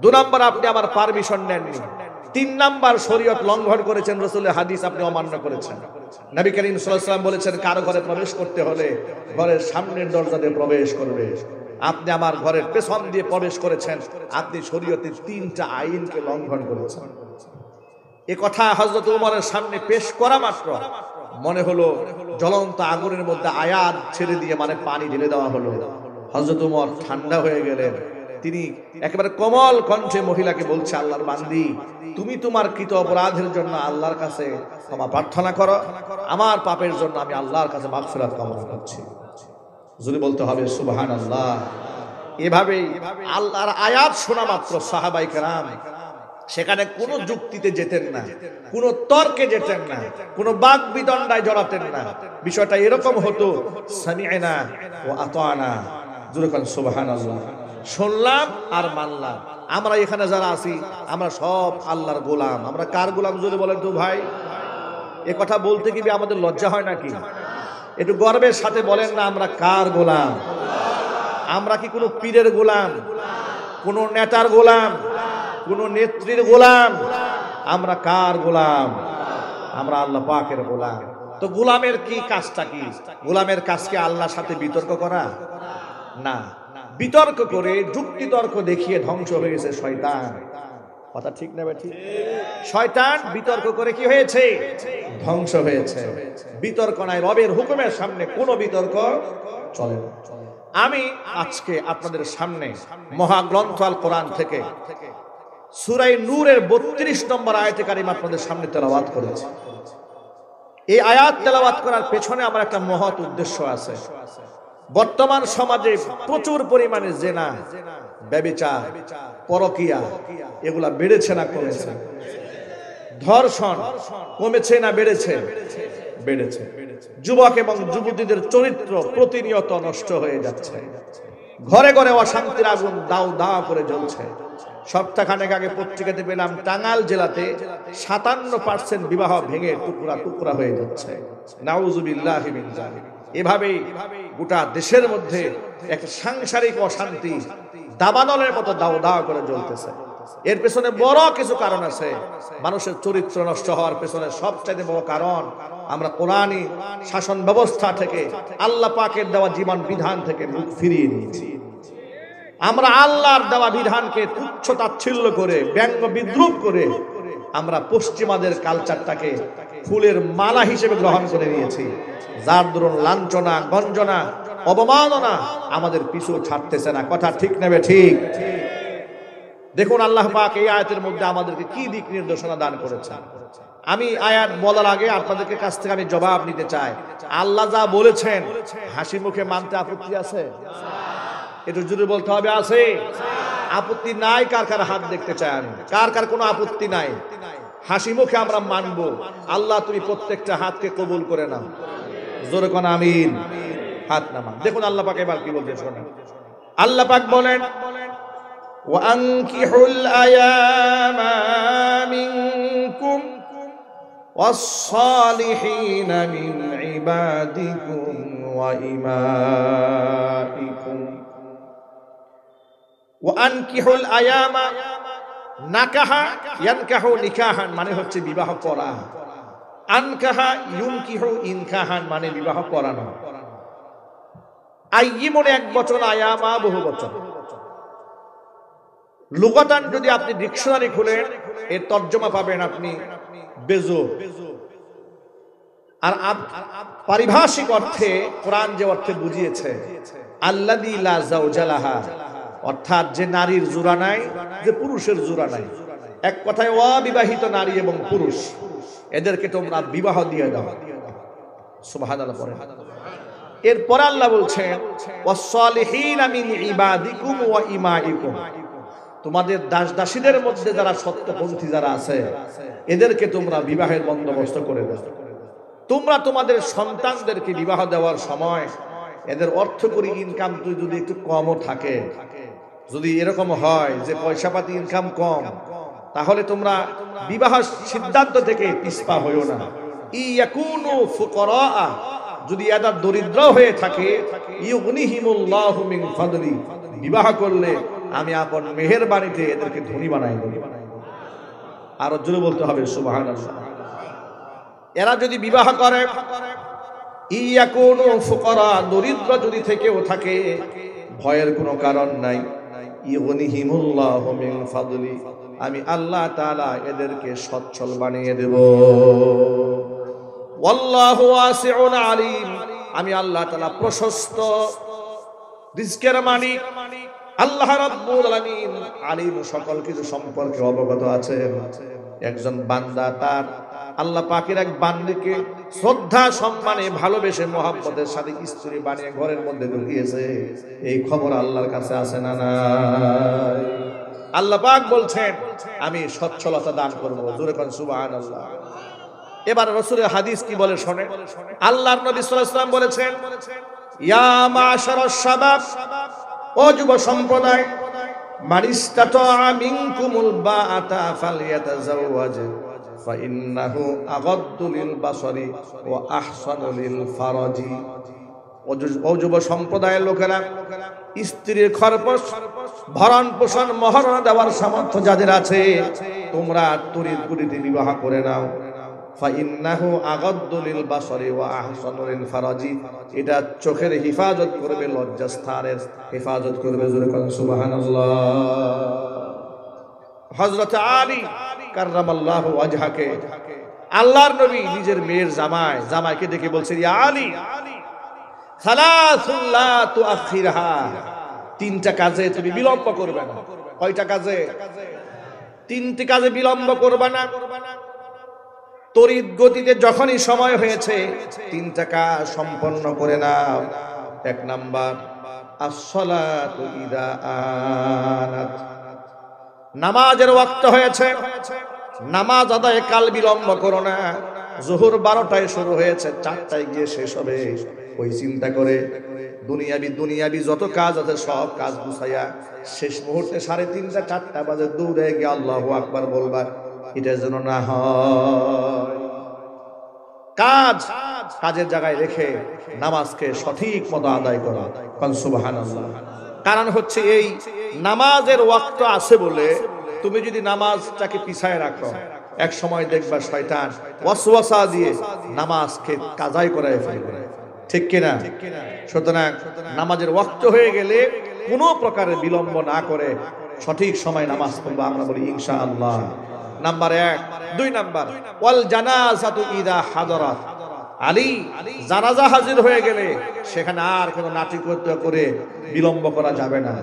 2 নাম্বার আপনি আমার পারমিশন নেননি, 3 নাম্বার শরীয়ত লঙ্ঘন করেছেন, রাসূলের হাদিস আপনি অমান্য করেছেন। নবী করিম সাল্লাল্লাহু আলাইহি ওয়াসাল্লাম বলেছেন, কারো ঘরে প্রবেশ করতে হলে ঘরের সামনের দরজা দিয়ে প্রবেশ করবে। আপনি আমার ঘরের পেছন দিয়ে প্রবেশ করেছেন, আপনি শরীয়তের 3টা আইনকে লঙ্ঘন করেছেন। এ কথা হযরত ওমরের সামনে পেশ করা মাত্র মনে হলো জ্বলন্ত আগুনের মধ্যে আয়াত ছেড়ে দিয়ে পানি ঢেলে দেওয়া হলো। হযরত ওমর ঠান্ডা হয়ে গেলেন, তিনি একেবারে কোমল কণ্ঠে মহিলাকে বলছে, আল্লাহর বান্দি, তুমি তোমার কৃত অপরাধের জন্য আল্লাহর কাছে ক্ষমা প্রার্থনা করো, আমার পাপের জন্য আমি আল্লাহর কাছে মাগফিরাত কামনা করছি। যদি বলতে হবে সুবহানাল্লাহ। এভাবেই আল্লাহর আয়াত শোনা মাত্র সাহাবায়ে কেরাম সেখানে কোনো যুক্তিতে যেতেন না, কোনো তর্কে যেতেন না, কোনো বাক বিতণ্ডায় জড়াতেন না। বিষয়টা এরকম হতো, সামি'না ওয়া আতা'না, যখন সুবহানাল্লাহ, শুনলাম আর মানলাম। আমরা এখানে যারা আছি আমরা সব আল্লাহর গোলাম। আমরা কার গোলাম যদি বলেন তো ভাই? এ কথা বলতে কি আমাদের লজ্জা হয় নাকি? একটু গর্বের সাথে বলেন না, আমরা কার গোলাম? আমরা কি কোনো পীরের গোলাম, কোনো নেতার গোলাম, কোনো নেত্রীর গোলাম? আমরা কার গোলাম? আমরা আল্লাহ পাকের গোলাম। তো গোলামের কি কাজটা কি? গোলামের কাজকে আল্লাহর সাথে বিতর্ক করা না। বিতর্ক করে যুক্তি তর্ক দেখিয়ে ধ্বংস হয়েছে শয়তান। কথা ঠিক না বেঠি? শয়তান বিতর্ক করে কি হয়েছে? ধ্বংস হয়েছে। বিতর্ক নাই, রবের হুকুমের সামনে কোনো বিতর্ক চলে না। আমি আজকে আপনাদের সামনে মহাগ্রন্থ আল কোরআন থেকে সূরা নূরের 32 নম্বর আয়াতে কারিমা আপনাদের সামনে তেলাওয়াত করেছি। এই আয়াত তেলাওয়াত করার পেছনে আমার একটা মহৎ উদ্দেশ্য আছে। বর্তমান সমাজে প্রচুর পরিমাণে জেনা, ব্যভিচার, পরকিয়া এগুলা বেড়েছে না কমেছে? ধর্ষণ কমেছে না বেড়েছে? বেড়েছে। যুবক এবং যুবতীদের চরিত্র প্রতিনিয়ত নষ্ট হয়ে যাচ্ছে। ঘরে ঘরে অশান্তির আগুন দাউ দাউ করে জ্বলছে। সপ্তাহখানেক আগে পত্রিকাতে পেলাম টাঙ্গাইল জেলাতে 57% বিবাহ ভেঙে টুকরা টুকরা হয়ে যাচ্ছে। নাউযুবিল্লাহি মিন যালিক। এভাবেই গোটা দেশের মধ্যে একটা সাংসারিক অশান্তি দাবানলের মতো দাউ দাউ করে জ্বলতেছে। এর পেছনে বড় কিছু কারণ আছে। মানুষের চরিত্র নষ্ট হওয়ার পেছনে সবচেয়ে বড় কারণ আমরা কোরআনী শাসন ব্যবস্থা থেকে, আল্লাহ পাকের দেওয়া জীবন বিধান থেকে মুখ ফিরিয়ে নিয়েছি। আমরা আল্লাহর দেওয়া বিধানকে তুচ্ছ তাচ্ছিল্য করে, ব্যঙ্গ বিদ্রুপ করে আমরা পশ্চিমাদের কালচারটাকে ফুলের মালা হিসেবে গ্রহণ করে নিয়েছি। যার দরুন লাঞ্ছনা, গঞ্জনা, অবমাননা আমাদের পিছু ছাড়তেছে না। কথা ঠিক নেবে ঠিক? দেখুন আল্লাহ পাক এই আয়াতের মধ্যে আমাদেরকে কি দিক নির্দেশনা দান করেছেন। আমি আয়াত বলার আগে আপনাদেরকে কাছ থেকে আমি জবাব নিতে চাই। আল্লাহ যা বলেছেন হাসি মুখে মানতে আপত্তি আছে? একটু জোরে বলতে হবে, আছে? আপত্তি নাই? কার কার হাত দেখতে চাই আমি। কার কার কোনো আপত্তি নাই? হাসি মুখে আমরা মানবো। আল্লাহ তুমি প্রত্যেকটা হাতকে কবুল করে নাও। জোরে কোন আমিন। হাত নামান। দেখুন আল্লাহ পাক এবার কি বলতে শোনেন। আল্লাহ পাক বলেন, وَأَنكِحُوا الْأَيَامَ مِنكُمْ وَالصَّالِحِينَ مِنْ عِبَادِكُمْ وَإِمَائِكُمْ وَأَنكِحُوا الْأَيَامَ। নাকাহা ইয়ানকাহু নিকাহান মানে হচ্ছে বিবাহ করা। আনকাহা ইউনকিহু ইনকাহান মানে বিবাহ করানো। আইয়িমুন এক বচন, আয়ামা বহু বচন। লুগাতান যদি আপনি ডিকশনারি খুলেন এর তর্জমা পাবেন আপনি বেজো। আর পারিভাষিক অর্থে কোরআন যে অর্থে বুঝিয়েছে, আল্লাযী লা যাওজা লাহা, অর্থাৎ যে নারীর জোড়া নাই, যে পুরুষের জোড়া নাই। এক কথায় অবিবাহিত নারী এবং পুরুষ এদেরকে তোমরা বিবাহ দিয়ে দাও। সুবহানাল্লাহ পড়েন। এরপর আল্লাহ বলছেন, ওয়াসসালিহিনা মিন ইবাদিকুম ওয়া ইমাইকুম, তোমাদের দাস দাসীদের মধ্যে যারা সত্যপন্থী যারা আছে এদেরকে তোমরা বিবাহের বন্দোবস্ত করে দাও। তোমরা তোমাদের সন্তানদেরকে বিবাহ দেওয়ার সময় এদের অর্থকরী ইনকাম যদি একটু কমও থাকে, যদি এরকম হয় যে পয়সাপাতি ইনকাম কম, তাহলে তোমরা বিবাহ সিদ্ধান্ত থেকে পিছপা হইও না। ইয়াকুনু ফুকারা, যদি এরা দরিদ্র হয়ে থাকে, ইউগনিহিমুল্লাহু মিন ফাদলি, বিবাহ করলে আমি আপন মেহেরবানিতে এদেরকে ধনী বানাই দেব। আর জোরে বলতে হবে সুবহানাল্লাহ। এরা যদি বিবাহ করে, ইয়াকুনু ফুকারা, দরিদ্র যদি থেকেও থাকে, ভয়ের কোনো কারণ নাই। ইউগনিহিমুল্লাহু মিন ফাদলি, আমি আল্লাহ তাআলা এদেরকে সচ্ছল বানিয়ে দেব। ওয়াল্লাহু ওয়াসিউন আলিম, আমি আল্লাহ তাআলা প্রশস্ত রিজকের মালিক, আল্লাহ রাব্বুল আলামিন আলিম, সকল কিছু সম্পর্কে অবগত আছেন। একজন বান্দা তার আল্লাহ পাকের এক বান্দিকে শ্রদ্ধা সম্মানে ভালোবেসে মহব্বতের সাথে স্ত্রী বানিয়ে ঘরের মধ্যে ঢুকিয়েছে, এই খবর আল্লাহর কাছে আছে না নাই? আল্লাহ পাক বলছেন আমি সচ্ছলতা দান করব। জোরে কোন সুবহানাল্লাহ। এবার রাসূলের হাদিস কি বলে শোনেন। আল্লাহর নবী সাল্লাল্লাহু আলাইহি ওয়াসাল্লাম বলেছেন, ইয়া মাশারাশ শাবাব, ও যুব সম্প্রদায়, মানিস্তাতা মিনকুমুল বাআতা ফালইয়াতাজাওয়াজ ফাইন্নাহু আগাদ্দু লিল বাসারি ওয়া আহসানু লিল ফারাজি। ও যুব সম্প্রদায়ের লোকেরা, স্ত্রীর খরপোশ ভরণ পোষণ মহারণা দেওয়ার সামর্থ্য যাদের আছে, তোমরা তড়িৎ গতিতে বিবাহ করে নাও। ফাইন্নাহু আগাদ্দু লিল বাসারি ওয়া আহসানু লিল ফারাজি, এটা চোখের হেফাজত করবে, লজ্জাস্থানের হেফাজত করবে। জোরে কোন সুবহানাল্লাহ। হযরত আলী কাররামাল্লাহু ওয়াজহাকে আল্লাহর নবী নিজের মেয়ের জামাইকে ডেকে বলছেন, ইয়া আলী, সালাসুন লা তুআখিরহা, তিনটা কাজে তুমি বিলম্ব করবে না। কয়টা কাজে? তিনটি কাজে বিলম্ব করবে না। তড়িৎ গতিতে যখনই সময় হয়েছে তিনটা কাজ সম্পন্ন করে নাও। এক নাম্বার, আসসালাতু ইযা আনাত, নামাজের ওয়াক্ত হয়েছে, নামাজ আদায়ে কাল বিলম্ব করো না। যোহর 12টায় শুরু হয়েছে, 4টায় গিয়ে শেষ হবে, ওই চিন্তা করে দুনিয়াবি যত কাজ আছে সব কাজ গুছাইয়া শেষ মুহূর্তে 3:30 4টা বাজে দৌড়ে গিয়ে আল্লাহু আকবার বলবা, এটা যেন না হয়। কাজের জায়গায় রেখে নামাজকে সঠিক মতো আদায় করা। সুবহানাল্লাহ। কারণ হচ্ছে এই নামাজের ওয়াক্ত আছে বলে তুমি যদি নামাজটাকে পিছায় রাখো, এক সময় দেখবা শয়তান ওয়াসওয়াসা দিয়ে নামাজকে কাজাই করায় ফেলবে। ঠিক কিনা? সুতরাং নামাজের ওয়াক্ত হয়ে গেলে কোনো প্রকারের বিলম্ব না করে সঠিক সময় নামাজ পড়বো, আমরা বলি ইনশাআল্লাহ। নাম্বার 1। 2 নাম্বার, ওয়াল জানাজাতু ইযা হাদারাত, আলী জানাজা হাজির হয়ে গেলে সেখানে আর কোনো নাটকীয়তা করে বিলম্ব করা যাবে না।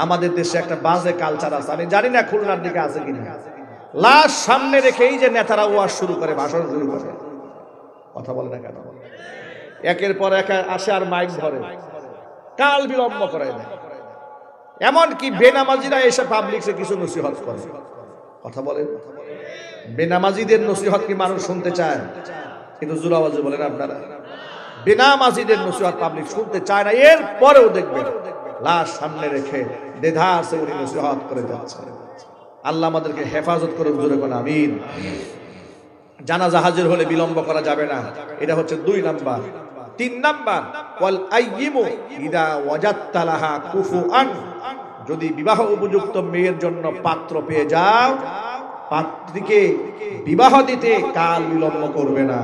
আমাদের দেশে একটা বাজে কালচার আছে, আমি জানি না খুলনার দিকে আছে কিনা, লাশ সামনে রেখেই যে নেতারা ওয়াজ শুরু করে, ভাষণ শুরু করে। কথা বলে না কেন? একের পর এক আসে আর মাইক ধরে, কাল বিলম্ব করে না। এমনকি বেনামাজিরা এসে পাবলিকে কিছু নসিহত করে। কথা বলেন, বেনামাজিদের নসিহত কি মানুষ শুনতে চায়? কিন্তু জোর আওয়াজে বলেন আপনারা, বেনামাজিদের নসিহত পাবলিক শুনতে চায় না। এর পরেও দেখবেন লাশ সামনে রেখে দ্বিধা আছে উনি নসিহত করে যাচ্ছে। আল্লাহ আমাদেরকে হেফাজত করুন, জোরে বলেন আমিন। জানাজা হাজির হলে বিলম্ব করা যাবে না, এটা হচ্ছে 2 নাম্বার। 3 নাম্বার, ওয়াল আইয়িমু ইদা ওয়াজাদতা লাহা কুফুআন, যদি বিবাহ উপযুক্ত মেয়ের জন্য পাত্র পেয়ে যাও, পাত্রীকে বিবাহ দিতে কাল বিলম্ব করবে না।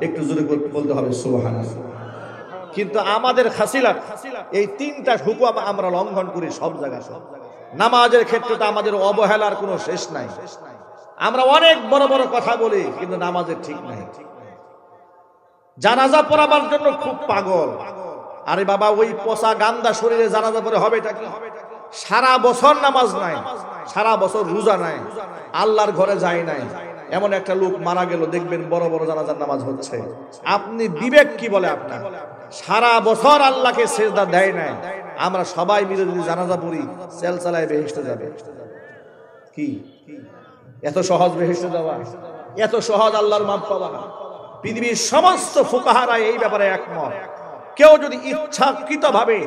একটু জোরে বলতে হবে সুবহানাল্লাহ। কিন্তু আমাদের খাসিলাত এই 3টা হুকুম আমরা লঙ্ঘন করি সব জায়গায়। নামাজের ক্ষেত্রে তো আমাদের অবহেলার কোনো শেষ নাই। আমরা অনেক বড় বড় কথা বলি, কিন্তু নামাজের ঠিক নাই। জানাজা পড়াবার জন্য খুব পাগল। আরে বাবা, ওই পচা গান্দা শরীরে জানাজা পড়ে হবেটা কি? সারা বছর নামাজ নাই, সারা বছর রোজা নাই, আল্লাহর ঘরে যায় নাই, এমন একটা লোক মারা গেল, দেখবেন বড় বড় জানাজার নামাজ হচ্ছে। আপনি বিবেক কি বলে আপনার? সারা বছর আল্লাহকে সেজদা দেয় নাই। আমরা সবাই মিলে যদি জানাজা পড়ি, সেল চালায় বেহেশতে যাবে। কি এত সহজ বেহেশতে যাওয়া? এত সহজ আল্লাহর মাফ পাওয়া? পৃথিবীর সমস্ত ফুকাহারা এই ব্যাপারে একমত। কেউ যদি ইচ্ছাকৃতভাবে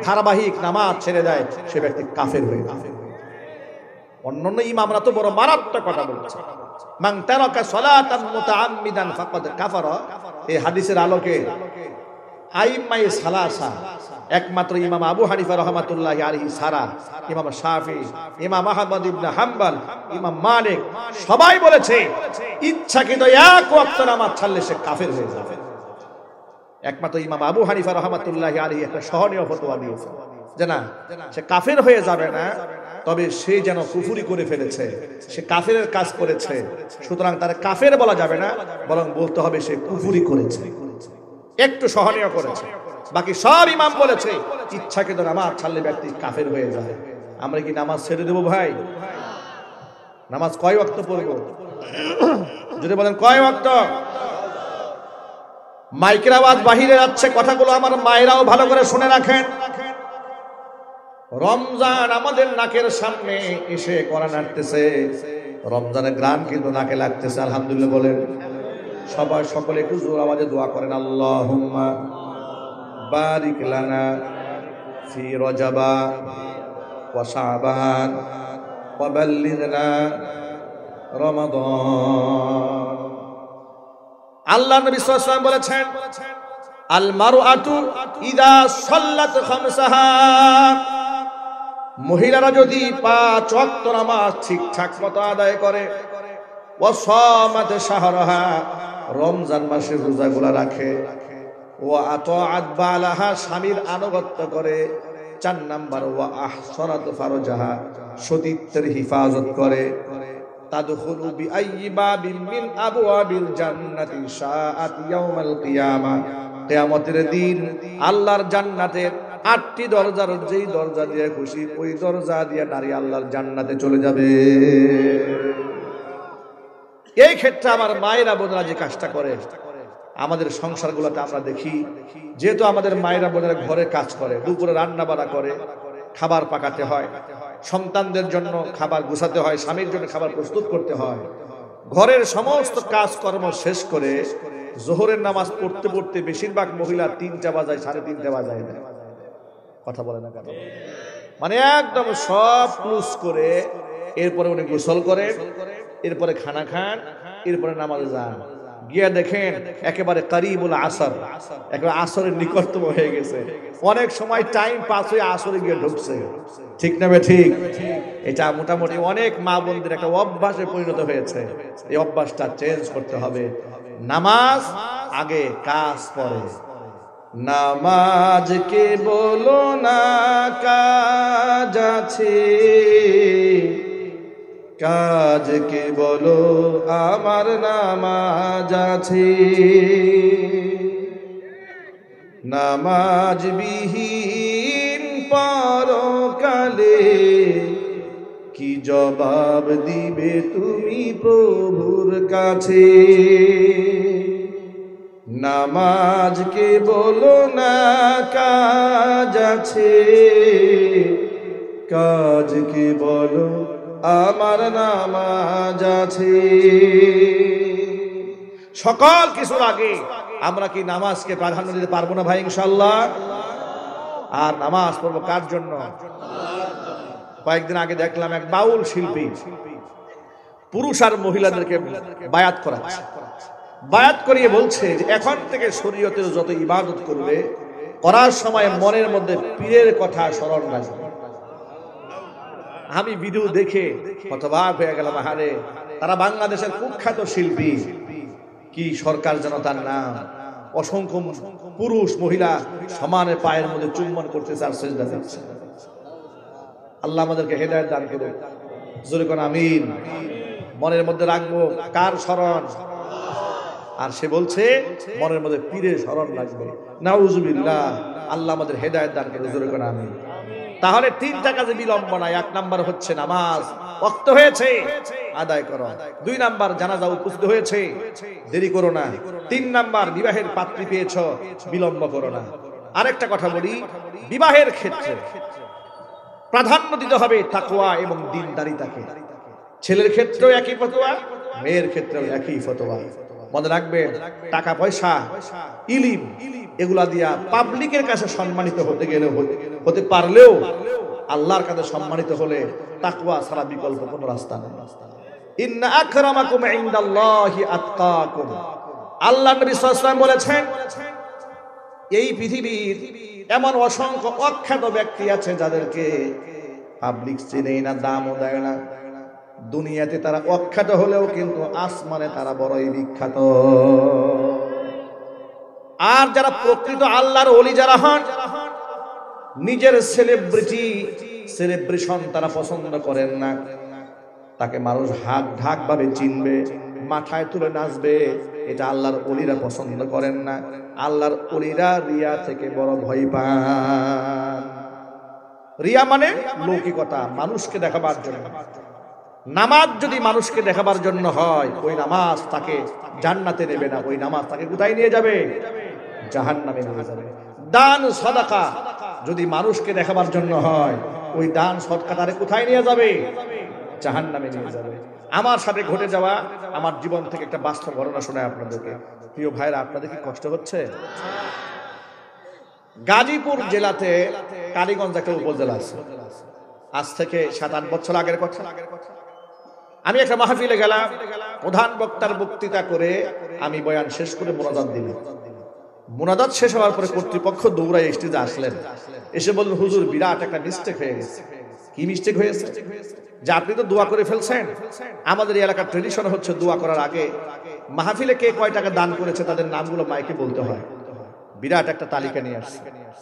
ধারাবাহিক নামাজ ছেড়ে দেয়, সে ব্যক্তি কাফের হয়ে যাবে। অন্যান্য ইমামরা তো বড় মারাত্মক কথা বলেছে, মান তারাকা সালাতান মুতাআম্মিদান ফাকাদ কাফারা। এই হাদিসের আলোকে আইম্মায়ে সালাসা, একমাত্র ইমাম আবু হানিফা রাহমাতুল্লাহি আলাইহি ছাড়া ইমাম শাফি, ইমাম আহমদ ইবনে হাম্বল, ইমাম মালিক সবাই বলেছে ইচ্ছাকৃত এক ওয়াক্ত নামাজ ছাড়লে সে কাফের হয়ে যাবে। একমাত্র ইমাম আবু হানিফা রাহমাতুল্লাহি আলাইহি একটা সহনীয় ফতোয়া দিয়েছে যে না, সে কাফের হয়ে যাবে না, তবে সে যেন কুফরি করে ফেলেছে, সে কাফেরের কাজ করেছে, সুতরাং তার কাফের বলা যাবে না, বরং বলতে হবে সে কুফরি করেছে, একটু সহনীয় করেছে। বাকি সব ইমাম বলেছে ইচ্ছাকৃত নামাজ ছাড়লে ব্যক্তি কাফের হয়ে যায়। আমরা কি নামাজ ছেড়ে দেবো ভাই? নামাজ কয় ওয়াক্ত পড়বো? যদি বলেন কয় ওয়াক্ত? মাইকের আওয়াজ বাহিরে যাচ্ছে, কথাগুলো আমার মায়েরাও ভালো করে শুনে রাখেন। রমজান আমাদের নাকের সামনে এসে করা নাড়তেছে, রমজানের গ্রাম কিন্তু নাকে লাগতেছে। আলহামদুলিল্লাহ বলেন সবাই, সকলে একটু জোর আওয়াজে দোয়া করেন, আল্লাহুম্মা বারিক লানা ফি রজবা ওয়া শাবান ওয়া বাল্লিগনা রমাদান। আল্লাহ নবী সাল্লাল্লাহু আলাইহি ওয়াসাল্লাম বলেছেন, আল মারআতু ইযা সাল্লাত খামসাহা, মহিলারা যদি 5 ওয়াক্ত নামাজ ঠিকঠাক মতো আদায় করে, ওয়া সামাত শাহরাহা, রমজান মাসের রোজাগুলো রাখে, ওয়া আতাআত বালাহা, স্বামীর আনুগত্য করে, 4 নাম্বার ওয়া আহসানাত ফারজাহা, সতীত্বের হিফাজত করে, তাদখুলু বিআইয়ি বাবিন মিন আবওয়াবিল জান্নাতি শাআত ইয়াউমাল কিয়ামা, কিয়ামতের দিন আল্লাহর জান্নাতের 8টি দরজার যেই দরজা দিয়ে খুশি ওই দরজা দিয়ে নারী আল্লাহর জান্নাতে চলে যাবে। এই ক্ষেত্রে আমার মায়েরা বোনেরা যে কাজটা করে, আমাদের সংসারগুলোতে আমরা দেখি, যেহেতু আমাদের মায়েরা বোনেরা ঘরে কাজ করে, দুপুরে রান্না বাড়া করে, খাবার পাকাতে হয়, সন্তানদের জন্য খাবার গুছাতে হয়, স্বামীর জন্য খাবার প্রস্তুত করতে হয়, ঘরের সমস্ত কাজকর্ম শেষ করে জোহরের নামাজ পড়তে পড়তে বেশিরভাগ মহিলা 3টা বাজায়, 3:30 বাজায় দেয়। কথা বলে না কেন? মানে একদম সব ক্লোজ করে এরপরে উনি গোসল করেন, এরপরে খানা খান, এরপরে নামাজে যান। গিয়া দেখেন একেবারে করিবুল আসর, একেবারে আসরের নিকটতম হয়ে গেছে। অনেক সময় টাইম পাস হয়ে আসরে গিয়ে ঢুকছে। ঠিক না ঠিক? এটা মোটামুটি অনেক মা বোনদের একটা অভ্যাসে পরিণত হয়েছে। এই অভ্যাসটা চেঞ্জ করতে হবে। নামাজ আগে, কাজ পরে। নামাজকে বলো না কাজ আছে, কাজকে বলো আমার নামাজ আছে। নামাজ বিহীন পরকালে কি জবাব দিবে তুমি প্রভুর কাছে? নামাজকে বলো না কাজ আছে, কাজকে বলো আমার নামাজ আছে। সকল কিছুর আগে আমরা কি নামাজকে প্রাধান্য দিতে পারবো না ভাই? ইনশাআল্লাহ। আর নামাজ পড়বো কার জন্য? কয়েকদিন আগে দেখলাম এক বাউল শিল্পী পুরুষ আর মহিলাদেরকে বায়াত করাচ্ছে। বায়াত করিয়ে বলছে যে এখন থেকে শরীয়তের যত ইবাদত করবে, করার সময় মনের মধ্যে পীরের কথা স্মরণ রাখবে। আমি ভিডিও দেখে হতবাক হয়ে গেলাম। আহারে, তারা বাংলাদেশের কুখ্যাত শিল্পী, কি সরকার যেন তার নাম, অসংখ্য পুরুষ মহিলা সমানে পায়ের মধ্যে চুম্বন করতেছে আর সেজদা দিচ্ছে। আল্লাহ আমাদেরকে হেদায়েত দান করুন। জোরে কোন আমিন। মনের মধ্যে রাখবো কার স্মরণ? আর সে বলছে মনের মধ্যে পীরের স্মরণ রাখবে। নাউজুবিল্লাহ। আল্লাহ আমাদের হেদায়েত দান করুন। জোরে কোন আমিন। তাহলে 3টা কাজে বিলম্ব নাই। 1 নাম্বার হচ্ছে নামাজ ওয়াক্ত হয়েছে আদায় করো। 2 নাম্বার জানাজা উপস্থিত হয়েছে, দেরি করো না। 3 নাম্বার বিবাহের পাত্রী পেয়েছো, বিলম্ব করো না। আরেকটা কথা বলি, বিবাহের ক্ষেত্রে প্রাধান্য দিতে হবে তাকওয়া এবং দ্বীনদারিতাকে। ছেলের ক্ষেত্রেও একই ফতোয়া, মেয়ের ক্ষেত্রেও একই ফতোয়া। মনে রাখবেন, টাকা পয়সা, ইলম এগুলা দিয়া পাবলিকের কাছে সম্মানিত হতে গেলে, হতে পারলেও আল্লাহর কাছে সম্মানিত হলে তাকওয়া ছাড়া বিকল্প কোনো রাস্তা নেই। ইন্না আকরামাকুম ইনদাল্লাহি আতকাকুম। আল্লাহ নবী সাল্লাল্লাহু আলাইহি ওয়াসাল্লাম বলেছেন, এই পৃথিবীর এমন অসংখ্য অখ্যাত ব্যক্তি আছে যাদেরকে পাবলিক চেনে না, দামও দেয় না। দুনিয়াতে তারা অখ্যাত হলেও কিন্তু আসমানে তারা বড়ই বিখ্যাত। আর যারা প্রকৃত আল্লাহর ওলি যারা হন, নিজের সেলিব্রেশন তারা পছন্দ করেন না। তাকে মানুষ হাত ঢাক ভাবে চিনবে, মাথায় তুলে নাচবে, এটা আল্লাহর ওলিরা পছন্দ করেন না। আল্লাহর ওলিরা রিয়া থেকে বড় ভয় পান। রিয়া মানে লৌকিকতা, মানুষকে দেখাবার জন্য। নামাজ যদি মানুষকে দেখাবার জন্য হয়, ওই নামাজ তাকে জান্নাতে নেবে না, ওই নামাজ তাকে কোথায় নিয়ে যাবে? জাহান্নামে নিয়ে যাবে। দান সাদাকা যদি মানুষকে দেখাবার জন্য হয়, ওই দান সদকা তারে কোথায় নিয়ে যাবে? জাহান্নামে নিয়ে যাবে। আমার সাথে ঘটে যাওয়া আমার জীবন থেকে একটা বাস্তব ঘটনা শোনায় আপনাদেরকে। প্রিয় ভাইরা, আপনাদের কি কষ্ট হচ্ছে? গাজীপুর জেলাতে কালীগঞ্জ একটা উপজেলা আছে। আজ থেকে 7-8 বছর আগের কথা। আমি একটা মাহফিলে গেলাম, প্রধান বক্তার বক্তৃতা করে আমি বয়ান শেষ করে মোনাজাত দিলাম। মোনাজাত শেষ হওয়ার পরে কর্তৃপক্ষ দৌড়ায় স্টেজে আসলেন, এসে বললেন, হুজুর বিরাট একটা মিস্টেক হয়ে গেছে। কি মিস্টেক হয়েছে? যে আপনি তো দোয়া করে ফেলছেন। আমাদের এই এলাকার ট্রেডিশন হচ্ছে দোয়া করার আগে মাহফিলে কে কয় টাকা দান করেছে তাদের নামগুলো মাইকে বলতে হয়। বিরাট একটা তালিকা নিয়ে আসছে।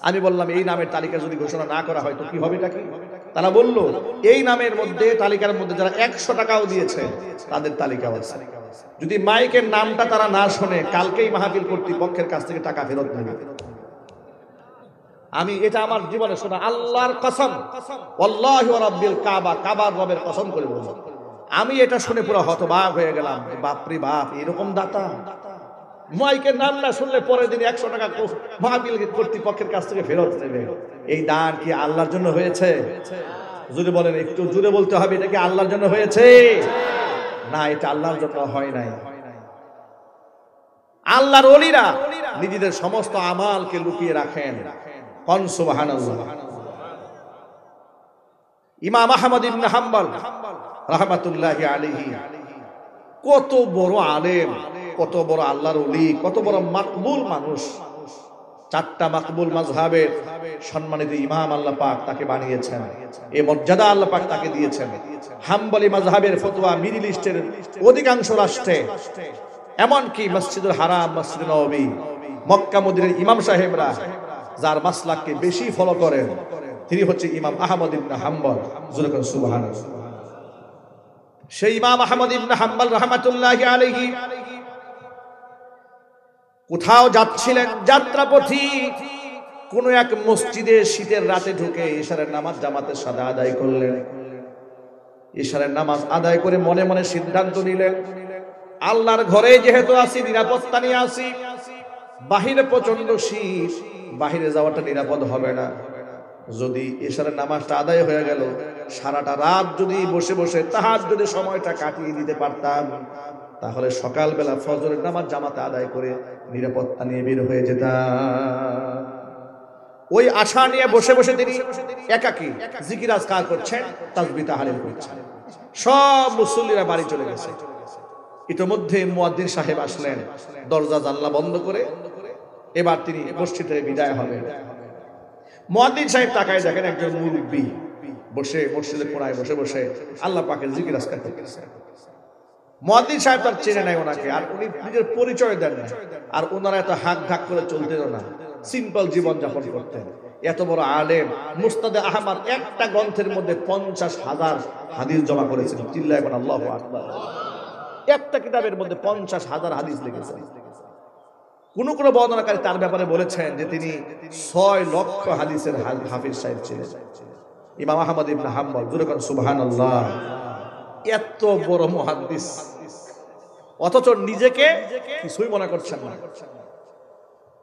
আমি বললাম, এই নামের তালিকা যদি ঘোষণা না করা হয় তো কি হবে? কি তারা বলল, এই নামের মধ্যে, তালিকার মধ্যে যারা 100 টাকাও দিয়েছে তাদের তালিকা আছে। যদি মাইকের নামটা তারা না শোনে, কালকেই মাহফিল কর্তৃপক্ষের কাছ থেকে টাকা ফেরত নেবে। আমি এটা আমার জীবনে শোনা, আল্লাহর কসম, ওয়াল্লাহি ওয়া রাব্বিল কাবা, কাবার রবের কসম করে বলছি, আমি এটা শুনে পুরো হতবাক হয়ে গেলাম। বাপরে বাপ, এরকম দাতা! মাইকের নাম না শুনলে পরের দিন 100 টাকা মাহফিল কর্তৃপক্ষের কাছ থেকে ফেরত নেবে। এই দান কি আল্লাহর জন্য হয়েছে? জোরে বলেন, একটু জোরে বলতে হবে, এটা কি আল্লাহর জন্য হয়েছে? না, এটা আল্লাহর জন্য হয় নাই। আল্লাহর ওলিরা নিজেদের সমস্ত আমালকে লুকিয়ে রাখেন। কোন সুবহানাল্লাহ। ইমাম আহমদ ইবনে হাম্বল রাহমাতুল্লাহি আলাইহি কত বড় আলেম, কত বড় আল্লাহর ওলি, কত বড় মাকবুল মানুষ। 4টা মাকবুল মাযহাবের সম্মানিত ইমাম আল্লাহ পাক তাকে বানিয়েছেন। এই মর্যাদা আল্লাহ পাক তাকে দিয়েছেন। হাম্বলি মাযহাবের ফতোয়া মিডল ইস্টের অধিকাংশ রাষ্ট্রে, এমনকি মসজিদুল হারাম, মসজিদ নববী, মক্কা মদিনার ইমাম সাহেবরা যার মাসলাককে বেশি ফলো করেন, তিনি হচ্ছে ইমাম আহমদ ইবনে হাম্বল। সুবহানাল্লাহ। সেই ইমাম আহমদ ইবনে হাম্বল রাহমাতুল্লাহি আলাইহি কোথাও যাচ্ছিলেন, যাত্রাপথী কোন এক মসজিদে শীতের রাতে ঢুকে ইশারের নামাজ জামাতের সাথে আদায় করলেন। ইশারের নামাজ আদায় করে মনে মনে সিদ্ধান্ত নিলেন, আল্লাহর ঘরে যেহেতু আছি, নিরাপত্তা নিয়ে আছি, বাহিরে প্রচন্ড শীত, বাহিরে যাওয়াটা নিরাপদ হবে না। যদি ইশারের নামাজটা আদায় হয়ে গেল, সারাটা রাত যদি বসে বসে তাহাজ্জুদে সময়টা কাটিয়ে দিতে পারতাম, তাহলে সকালবেলা ফজরের নামাজ জামাতে আদায় করে নিরাপত্তা নিয়ে বের হয়ে যেতাম। ওই আশা নিয়ে বসে বসে তিনি একাকী জিকির আজকার করছেন, তাসবিহ তাহলিল করছেন। সব মুসল্লিরা বাড়ি চলে গেছে। ইতোমধ্যে মুয়াজ্জিন সাহেব আসলেন, দরজা জানলা বন্ধ করে। এবার তিনি মসজিদ থেকে বিদায় হবেন। মুয়াজ্জিন সাহেব তাকায় দেখেন একজন মুরব্বী বসে মসজিদের কোণায় বসে বসে আল্লাহ পাকের জিকির আজকার করতেছেন। মুয়াজ্জিন সাহেব তার চেনে নাই ওনাকে, আর উনি নিজের পরিচয় দেন না। আর ওনারা এত হাক ঢাক করে চলতেন না, সিম্পল জীবন যাপন করতেন। এত বড় আলেম মুস্তাদে আহমদ একটা গ্রন্থের মধ্যে 50,000 হাদিস জমা করেছেন। চিল্লায় বলেন আল্লাহু আকবার। একটা কিতাবের মধ্যে 50,000 হাদিস লিখেছেন। কোন কোন বর্ণনাকারী তার ব্যাপারে বলেছেন যে তিনি 6 লক্ষ হাদিসের হাফিজ সাহেব ছিলেন। ইমাম আহমদ ইবনে হাম্বল, সুবহানাল্লাহ। এত বড় মুহাদ্দিস, অথচ নিজেকে কিছুই মনে করছেন না।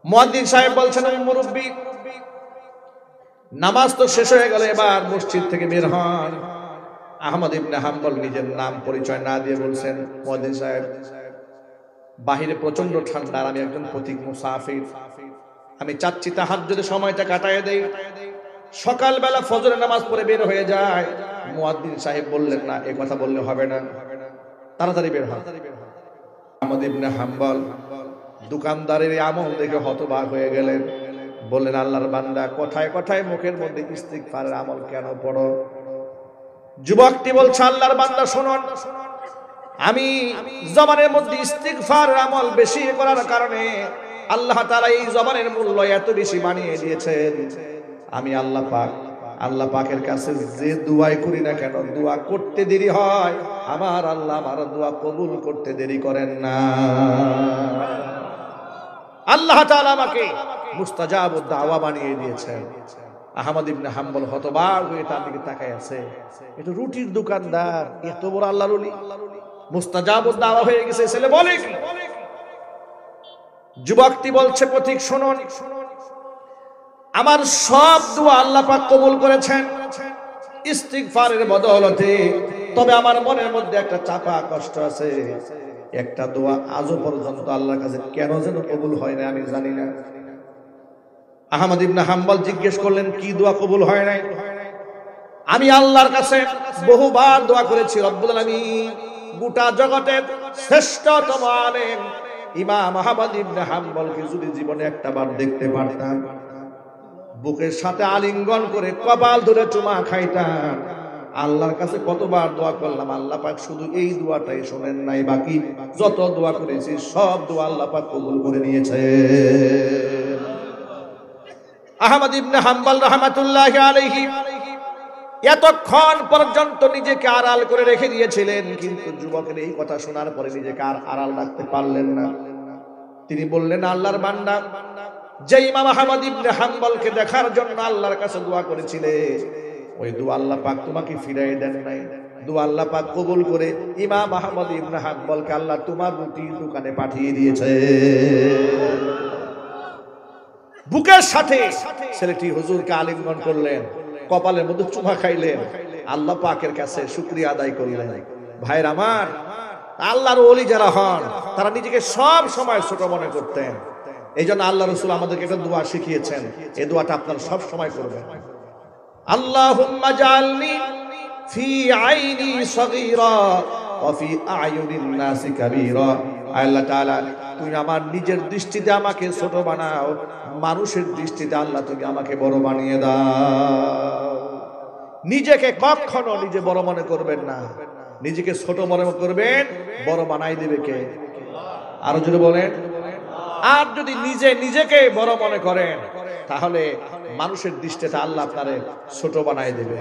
মুয়াজ্জিন সাহেব বলছেন, ওই মুরব্বি, নামাজ তো শেষ হয়ে গেল, এবার মসজিদ থেকে বের হন। আহমদ ইবনে হাম্বল নিজের নাম পরিচয় না দিয়ে বলছেন, মুয়াজ্জিন সাহেব, বাহিরে প্রচন্ড ঠান্ডা, আমি একজন পথিক মুসাফির, আমি চাচ্ছি তাহাজ্জুদে সময়টা কাটায় দেই, সকালবেলা ফজরের নামাজ পড়ে বের হয়ে যায়। মুয়াজ্জিন সাহেব বললেন, না, এই কথা বললে হবে না, তাড়াতাড়ি বের হন। আহমদ ইবনে হাম্বল দোকানদারের আমল দেখে হতবাক হয়ে গেলেন। বললেন, আল্লাহর বান্দা, কথায় কথায় মুখের মধ্যে ইস্তিগফারের আমল কেন পড়ো? যুবকটি বলছে, আল্লাহর বান্দা শুনুন, আমি জবানের মধ্যে ইস্তিগফারের আমল বেশি করার কারণে আল্লাহ তাআলা এই জবানের মূল্য এত বেশি বানিয়ে দিয়েছেন। আমি আল্লাহ পাকের কাছে যে দোয়াই করি না কেন, দোয়া করতে দেরি হয়, আমার আল্লাহ আমার দোয়া কবুল করতে দেরি করেন না। আল্লাহ তাআলা আমাকে মুস্তাজাবুদ দাওয়া বানিয়ে দিয়েছেন। আহমদ ইবনে হাম্বল হতবাক হয়ে তার দিকে তাকায় আছে। এটা রুটির দোকানদার, এত বড় আল্লাহর ওলি, মুস্তাজাবুদ দাওয়া হয়ে গেছে। ছেলে বলে কি? যুবকটি বলছে, পথিক শুনুন, আমার সব দোয়া আল্লাহ পাক কবুল করেছেন ইস্তিগফারের বদৌলতে, তবে আমার মনের মধ্যে একটা চাপা কষ্ট আছে। একটা দোয়া আজও পর্যন্ত আল্লাহর কাছে কেন যেন কবুল হয় না, আমি জানি না। আহমদ ইবনে হাম্বল জিজ্ঞেস করলেন, কি দোয়া কবুল হয় নাই? আমি আল্লাহর কাছে বহুবার দোয়া করেছি, রব্বুল আলামিন গোটা জগতের শ্রেষ্ঠতম আলেম ইমাম আহমদ ইবনে হাম্বলকে যদি জীবনে একটা বার দেখতে পারতাম, বুকের সাথে আলিঙ্গন করে কপাল ধরে চুমা খাইতাম। আল্লাহর কাছে কতবার দোয়া করলাম, আল্লাহ পাক শুধু এই দোয়াটাই শোনেন নাই, বাকি যত দোয়া করেছি সব দোয়া আল্লাহ পাক কবুল করে নিয়েছে। আহমদ ইবনে হাম্বল রাহমাতুল্লাহি আলাইহি এতক্ষণ পর্যন্ত নিজেকে আড়াল করে রেখে দিয়েছিলেন, কিন্তু যুবকের এই কথা শোনার পরে নিজেকে আর আড়াল রাখতে পারলেন না। তিনি বললেন, আল্লাহর বান্দা, যে ইমাম আহমদ ইবনে হাম্বলকে দেখার জন্য আল্লাহর কাছে দোয়া করেছিলে, ওই দোয়া আল্লাহ পাক তোমাকে ফিরাই দেন নাই। দোয়া আল্লাহ পাক কবুল করে ইমাম আহমদ ইবনে হাম্বলকে আল্লাহ তোমার রুটির দোকানে পাঠিয়ে দিয়েছে। বুকের সাথে ছেলেটি হুজুরকে আলিঙ্গন করলেন, কপালের মধ্যে চুমা খাইলেন, আল্লাহ পাকের কাছে শুকরিয়া আদায় করলেন। ভাইরা আমার, আল্লাহর ওলি যারা হন তারা নিজেকে সব সময় ছোট মনে করতেন। এই জন্য আল্লাহ রাসূল আমাদেরকে একটা দোয়া শিখিয়েছেন, এই দোয়াটা আপনারা সব সময় করবেন। আল্লাহুম্মা জাআলনি ফি আইনি সগীরা ওয়া ফি আয়ুনিন নাসি কাবীরা। আল্লাহ তাআলা, তুমি আমার নিজের দৃষ্টিতে আমাকে ছোট বানাও, মানুষের দৃষ্টিতে আল্লাহ তুমি আমাকে বড় বানিয়ে দাও। নিজেকে কখনো নিজে বড় মনে করবেন না, নিজেকে ছোট মনে করবেন, বড় বানাই দেবে কে? আরো জোরে বলেন। আর যদি নিজেকে বড় মনে করেন, তাহলে মানুষের দৃষ্টিতে আল্লাহ আপনারে ছোট বানাই দেবে।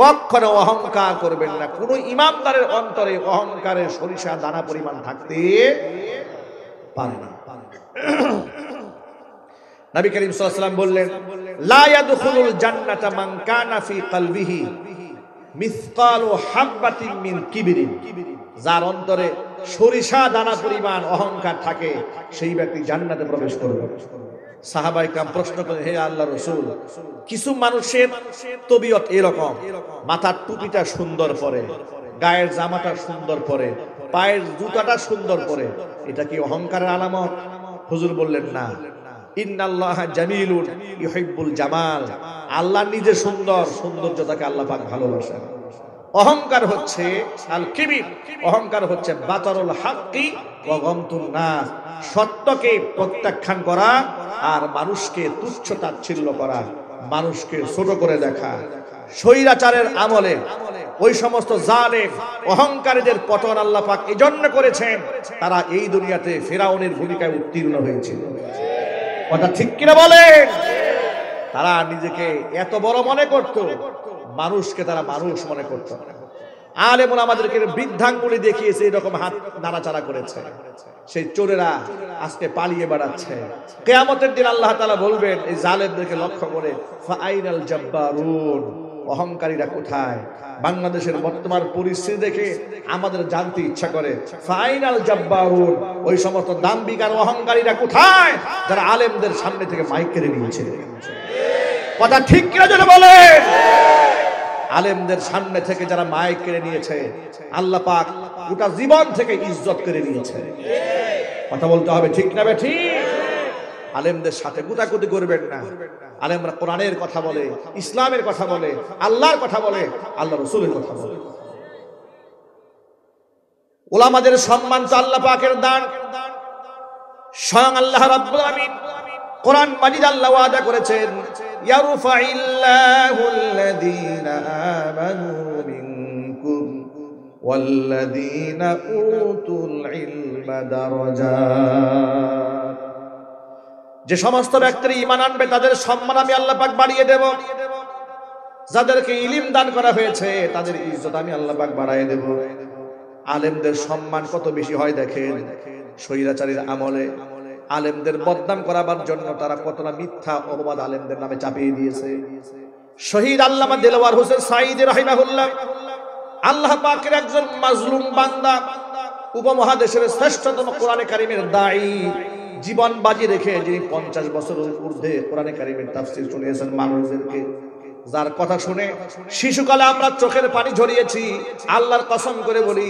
কখনো অহংকার করবেন না। কোন ইমানদারের অন্তরে অহংকারের সরিষা দানা পরিমাণ থাকতে পারে না। নবী করিম সাল্লাল্লাহু আলাইহি ওয়াসাল্লাম বললেন, লা ইয়াদখুলুল জান্নাতা মান কানা ফি কলবিহি মিসকালু হাববাতিন মিন কিবরিন। যার অন্তরে সরিষা দানা পরিমাণ অহংকার থাকে, সেই ব্যক্তি জান্নাতে প্রবেশ করবে। সাহাবায়ে কেরাম প্রশ্ন করেন, হে আল্লাহর রাসূল, কিছু মানুষের তবিয়ত এরকম, মাথার টুপিটা সুন্দর পরে, গায়ের জামাটা সুন্দর পরে, পায়ের জুতাটা সুন্দর পরে, এটা কি অহংকারের আলামত? হুজুর বললেন, না। ইন্নাল্লাহা জামিলুন ইউহিব্বুল জামাল। আল্লাহ নিজে সুন্দর, সৌন্দর্যটাকে আল্লাহ পাক ভালোবাসেন। অহংকার হচ্ছে আল কিবির, অহংকার হচ্ছে বাতারুল হাক্কি ওয়া গামতুন নাস, সত্যকে প্রত্যাখ্যান করা আর মানুষকে তুচ্ছ তাচ্ছিল্য করা, মানুষকে ছোট করে দেখা। স্বৈরাচারের আমলে ওই সমস্ত জালেম অহংকারীদের পতন আল্লাহ পাক এজন্য করেছেন, তারা এই দুনিয়াতে ফিরাউনের ভূমিকায় উত্তীর্ণ হয়েছিল। কথা ঠিক কিনা বলেন? তারা নিজেকে এত বড় মনে করত, মানুষকে তারা মানুষ মনে করত। আলেম ওলামাদেরকে বৃদ্ধাঙ্গুলি দেখিয়েছে, এরকম হাত নাড়াচাড়া করেছে। সেই চোরেরা আজকে পালিয়ে বেড়াচ্ছে। কিয়ামতের দিন আল্লাহ তাআলা বলবেন এই জালেমদেরকে লক্ষ্য করে, ফাআইনাল জাব্বারুন, অহংকারীরা কোথায়? বাংলাদেশের বর্তমান পরিস্থিতি দেখে আমাদের জানতে ইচ্ছা করে, ফাইনাল জাব্বারুন, ওই সমস্ত দাম্ভিক আর অহংকারীরা কোথায় যারা আলেমদের সামনে থেকে মাইক কেড়ে নিয়েছে? কথা ঠিক কিনা যেন বলেন। আলেমদের সামনে থেকে যারা মাইক কেড়ে নিয়েছে, আল্লাহ পাক গোটা জীবন থেকে ইজ্জত কেড়ে নিয়েছে। কথা বলতে হবে, ঠিক না ঠিক? আলেমদের সাথে গুতাগুতি করবেন না। আলেমরা কোরআনের কথা বলে, ইসলামের কথা বলে, আল্লাহর কথা বলে, আল্লাহ রাসূলের কথা বলে। উলামাদের সম্মান তো আল্লাহ পাকের দান। স্বয়ং আল্লাহ রাব্বুল আলামিন কোরআন মাজিদ আল্লাহ ওয়াদা করেছেন, ইয়ারফাইল্লাহুল্লাযীনা আমানু মিনকুম ওয়াল্লাযীনা উতুল ইলমা দারাজাত। যে সমস্ত ব্যক্তিরা ঈমান আনবে তাদের সম্মান আমি আল্লাহ পাক বাড়িয়ে দেব। যাদেরকে ইলম দান করা হয়েছে তাদের ইজ্জত আমি আল্লাহ পাক বাড়ায় দেব। আলেমদের সম্মান কত বেশি হয় দেখেন। স্বৈরাচারীর আমলে আলেমদের বদনাম করাবার জন্য তারা কতটা মিথ্যা অপবাদ আলেমদের নামে চাপিয়ে দিয়েছে। শহীদ আল্লামা দেলোয়ার হোসেন সাঈদী রাহিমাহুল্লাহ আল্লাহ পাকের একজন মাজলুম বান্দা, উপমহাদেশের শ্রেষ্ঠতম কোরআনে কারীমের দাঈ, জীবন বাজি রেখে যিনি 50 বছরের ঊর্ধ্বে কোরআনে কারীমের তাফসীর শুনিয়েছেন মানুষদেরকে, যার কথা শুনে শিশুকালে আমরা চোখের পানি ঝরিয়েছি। আল্লাহর কসম করে বলি,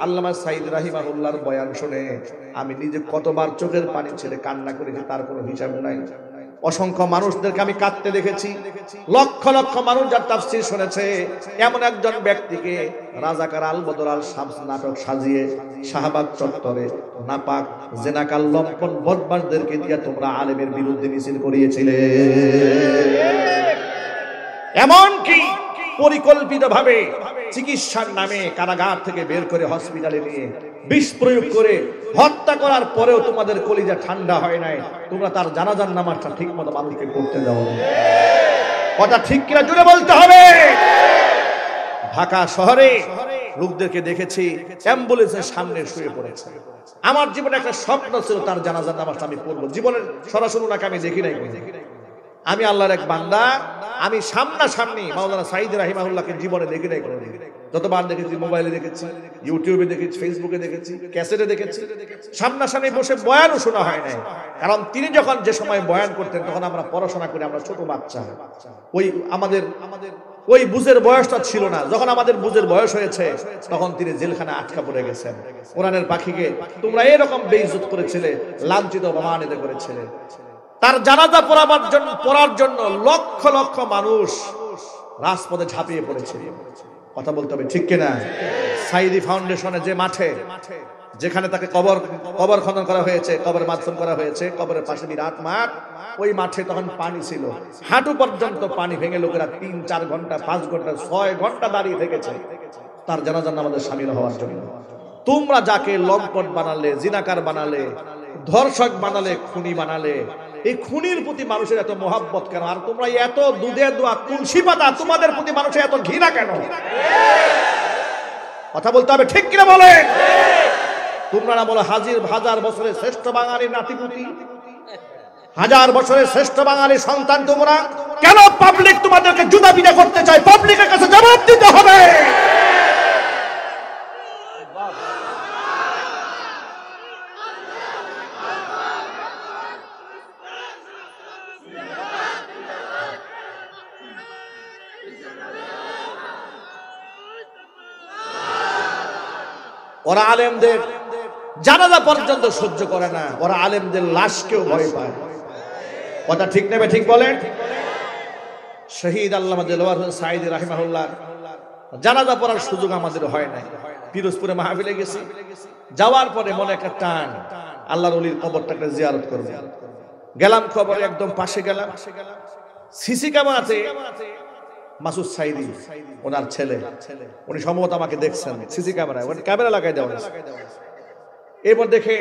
আল্লামা সাঈদ রাহিমাহুল্লাহর বয়ান শুনে আমি নিজে কতবার চোখের পানি ছেড়ে কান্না করেছি তার কোনো হিসাব নাই। অসংখ্য মানুষদেরকে আমি কাঁদতে দেখেছি। লক্ষ লক্ষ মানুষ যার তাফসীর শুনেছে, এমন একজন ব্যক্তিকে রাজাকার আল বদর আল শামস নাটক সাজিয়ে শাহবাগ চত্বরে নাপাক জেনাকাল লম্পন বদমাশদেরকে দিয়ে তোমরা আলেমের বিরুদ্ধে মিছিল করিয়েছিলে। এমনকি পরিকল্পিতভাবে চিকিৎসার নামে কারাগার থেকে বের করে হসপিটালে নিয়ে বিষ প্রয়োগ করে হত্যা করার পরেও তোমাদের কলিজা ঠান্ডা হয় নাই। তোমরা তার জানাজার নামাজটা ঠিক মতো মানুষকে করতে দাও না। কথা ঠিক কিনা জুড়ে বলতে হবে। ঢাকা শহরে লোকদেরকে দেখেছি অ্যাম্বুলেন্সের সামনে শুয়ে পড়েছে। আমার জীবনে একটা স্বপ্ন ছিল তার জানাজার নামাজটা আমি পড়বো। জীবনের সরাসরি ওনাকে আমি দেখি নাই। আমি আল্লাহর এক বান্দা, আমি সামনাসামনি মাওলানা সাঈদী রাহিমাহুল্লাহকে জীবনে দেখি নাই কোনোদিন। যতবার দেখেছি মোবাইলে দেখেছি, ইউটিউবে দেখেছি, ফেসবুকে দেখেছি, ক্যাসেটে দেখেছি, সামনাসামনি বসে বয়ানও শোনা হয় নাই। কারণ তিনি যখন যে সময় বয়ান করতেন তখন আমরা পড়াশোনা করি, আমরা ছোট বাচ্চা, ওই বুঝের বয়সটা ছিল না। যখন আমাদের বুঝের বয়স হয়েছে তখন তিনি জেলখানে আটকা পড়ে গেছেন। কোরআনের পাখিকে তোমরা এরকম বেইজ্জত করেছিলে, লাঞ্ছিত অপমানিত করেছিলে। তার জানাজা পড়ার জন্য লক্ষ লক্ষ মানুষ রাজপথে ঝাঁপিয়ে পড়েছে। কথা বলতে হবে ঠিক কিনা? সাঈদী ফাউন্ডেশনে যে মাঠে, যেখানে তাকে কবর খনন করা হয়েছে, কবর মাদফন করা হয়েছে, কবরের পাশে বিরাট মাঠ, ওই মাঠে তখন পানি ছিল হাঁটু পর্যন্ত পানি। ভেঙে লোকেরা 3-4 ঘন্টা, 5 ঘন্টা, 6 ঘন্টা দাঁড়িয়ে থেকেছে তার জানাজার নামাজে শামিল হওয়ার জন্য। তোমরা যাকে লম্পট বানালে, জিনাকার বানালে, ধর্ষক বানালে, খুনি বানালে, এই খুনির প্রতি মানুষের এত মোহাব্বত কেন? আর তোমরা এত দুধে দোয়া তুলসী পাতা, তোমাদের প্রতি মানুষের এত ঘৃণা কেন? কথা বলতে হবে ঠিক কিনা বলেন? তোমরা না বলো হাজার বছরের শ্রেষ্ঠ বাঙালির নাতিপুতি, 1000 বছরের শ্রেষ্ঠ বাঙালির সন্তান তোমরা, কেন পাবলিক তোমাদেরকে জুতা পিটা করতে চায়? পাবলিকের কাছে জবাব দিতে হবে। ওরা আলেমদের জানাজা পর্যন্ত সহ্য করে না, ওরা আলেমদের লাশকেও ভয় পায়। কথা ঠিক নেবে ঠিক বলেন? শহীদ আল্লামা দেলোয়ার হোসেন সাঈদী রাহিমাহুল্লাহ জানাজা পড়ার সুযোগ আমাদের হয় নাই। পিরোজপুরে মাহফিলে গেছি, যাওয়ার পরে মনে একটা টান, আল্লাহর ওলির কবরটাকে জিয়ারত করব। গেলাম, কবরে একদম পাশে গেলাম, সিসি ক্যামেরাতে মাসুদ সাঈদী ওনার ছেলে, উনি সম্ভবত আমাকে দেখছেন সিসি ক্যামেরায়, ক্যামেরা লাগাই দেওয়া হয়েছে। এরপর দেখে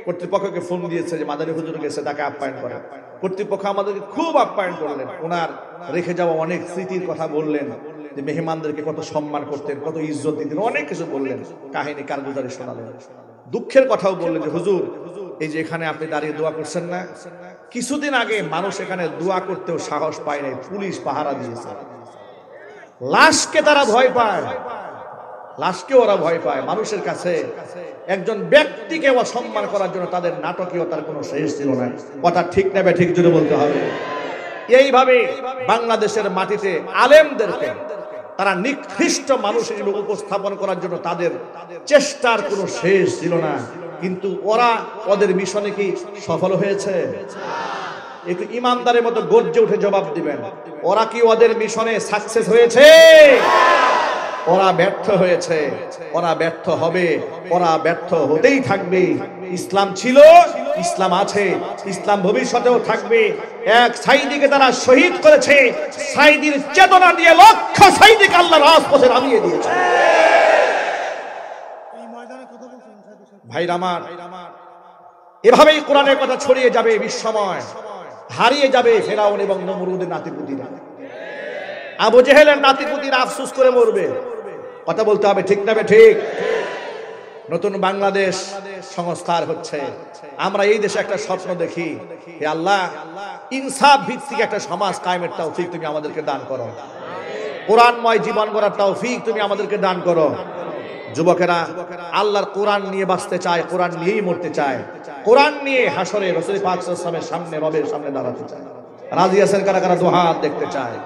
কর্তৃপক্ষকে ফোন দিয়েছে যে মাদানী হুজুর গেছে, তাকে আপ্যায়ন করে। কর্তৃপক্ষ আমাদেরকে খুব আপ্যায়ন করলেন, ওনার রেখে যাওয়া অনেক স্মৃতির কথা বললেন, যে মেহমানদেরকে কত সম্মান করতেন, কত ইজ্জত দিতেন, অনেক কিছু বললেন, কাহিনী কারগুজারি শোনালেন। দুঃখের কথাও বললেন যে হুজুর, এই যে এখানে আপনি দাঁড়িয়ে দোয়া করছেন না, কিছুদিন আগে মানুষ এখানে দোয়া করতেও সাহস পায় নাই, পুলিশ পাহারা দিয়েছে। লাশকে তারা ভয় পায়, লাশকে ওরা ভয় পায়। মানুষের কাছে একজন ব্যক্তিকে অসম্মান করার জন্য তাদের নাটকীয়তার কোনো শেষ ছিল না। কথা ঠিক নেবে ঠিক জুড়ে বলতে হবে। এইভাবে বাংলাদেশের মাটিতে আলেমদেরকে তারা নিকৃষ্ট মানুষ হিসেবে উপস্থাপন করার জন্য তাদের চেষ্টার কোনো শেষ ছিল না। কিন্তু ওদের মিশনে কি সফল হয়েছে? একটু ইমানদারের মতো গর্জে উঠে জবাব দিবেন, ওরা কি ওদের মিশনে সাকসেস হয়েছে? ওরা ব্যর্থ হয়েছে, ওরা ব্যর্থ হবে, ওরা ব্যর্থ হতেই থাকবে। ইসলাম ছিল, ইসলাম আছে, ইসলাম ভবিষ্যতেও থাকবে। এক সাঈদীকে তারা শহীদ করেছে, সাঈদীর চেতনা দিয়ে লক্ষ সাঈদীকে আল্লাহ রাজপথে নামিয়ে দিয়েছে। ভাইরা আমার, এভাবেই কোরআনের কথা ছড়িয়ে যাবে বিশ্বময়, হারিয়ে যাবে ফেরাউন এবং নমরুদের নাতিপুতিরা। আবু জেহেলের নাতিপুতিরা আফসোস করে মরবে। কথা বলতে হবে ঠিক না ঠিক? নতুন বাংলাদেশ সংস্কার হচ্ছে। আমরা এই দেশে একটা স্বপ্ন দেখি, হে আল্লাহ, ইনসাফ ভিত্তিক একটা সমাজ কায়েমের তৌফিক তুমি আমাদেরকে দান করো। কোরআনময় জীবন গড়ার তৌফিক তুমি আমাদেরকে দান করো। যুবকেরা আল্লাহর কোরআন নিয়ে বাঁচতে চায়, কোরআন নিয়েই মরতে চায়, কোরআন নিয়ে হাসরে রাসূল পাক সাল্লাল্লাহু আলাইহি ওয়াসাল্লামের সামনে রবের সামনে দাঁড়াতে চায়। রাজি আছেন কারা কারা? দুহাত দেখতে চায়।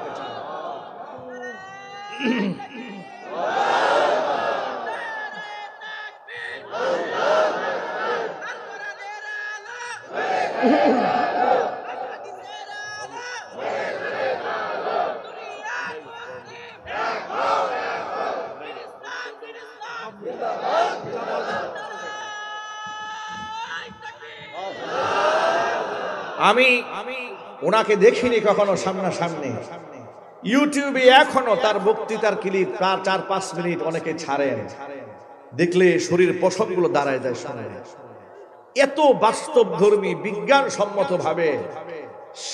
আমি ওনাকে দেখিনি কখনো সামনাসামনি, ইউটিউবে এখনো তার বক্তৃতার ক্লিপ প্রায় 4-5 মিনিট অনেকে ছাড়েন, দেখলে শরীর পশমগুলো দাঁড়ায় যায় শুনে। এত বাস্তবধর্মী বিজ্ঞানসম্মত ভাবে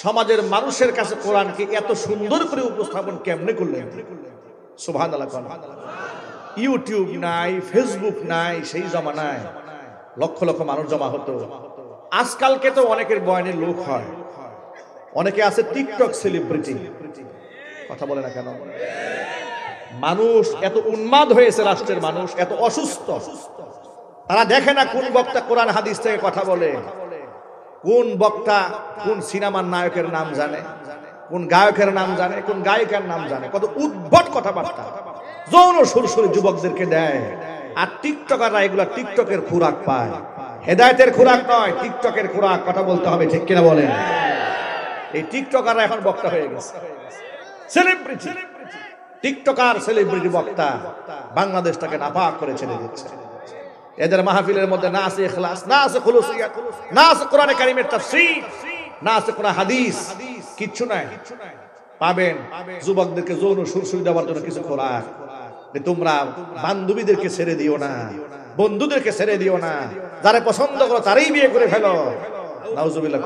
সমাজের মানুষের কাছে কোরআনকে এত সুন্দর করে উপস্থাপন কেমনে করলেন? সুবহানাল্লাহ। ইউটিউব নাই, ফেসবুক নাই, সেই জমানায় লক্ষ লক্ষ মানুষ জমা হতো। আজকালকে তো অনেকের বয়ানের লোক হয়, অনেকে আছে টিকটক সেলিব্রিটি। কথা বলে না কেন? মানুষ এত উন্মাদ হয়েছে, রাষ্ট্রের মানুষ এত অসুস্থ, তারা দেখে না কোন বক্তা কোরআন হাদিস থেকে কথা বলে, কোন বক্তা কোন সিনেমার নায়কের নাম জানে, কোন গায়কের নাম জানে, কোন গায়িকার নাম জানে। কত উদ্ভট কথাবার্তা যৌন সুরসুরি যুবকদেরকে দেয়। আর টিকটকাররা এগুলা টিকটকের খোরাক পায়, হেদায়েতের খোরাক নয়, টিকটকের খোরাক। কথা বলতে হবে, ঠিক কিনা বলেন? এই টিকটকাররা এখন বক্তা হয়ে গেছে, সেলিব্রিটি। টিকটকার সেলিব্রিটি বক্তা বাংলাদেশটাকে নাপাক করে ছেড়ে দিচ্ছে। এদের মাহফিলের মধ্যে না আছে ইখলাস, না আছে খুলুসিয়াত, না আছে কোরআনে কারীমের তাফসীর, না আছে কোরআন হাদিস, কিচ্ছু নাই। পাবেন যুবকদেরকে যৌন সুরসুরি দেওয়ার জন্য কিছু খোরাক। তোমরা বান্ধবীদেরকে ছেড়ে দিও না, বন্ধুদেরকে ছেড়ে দিও না, যারা পছন্দ করো তারই বিয়ে করে ফেলো। নাউজুবিল্লাহ।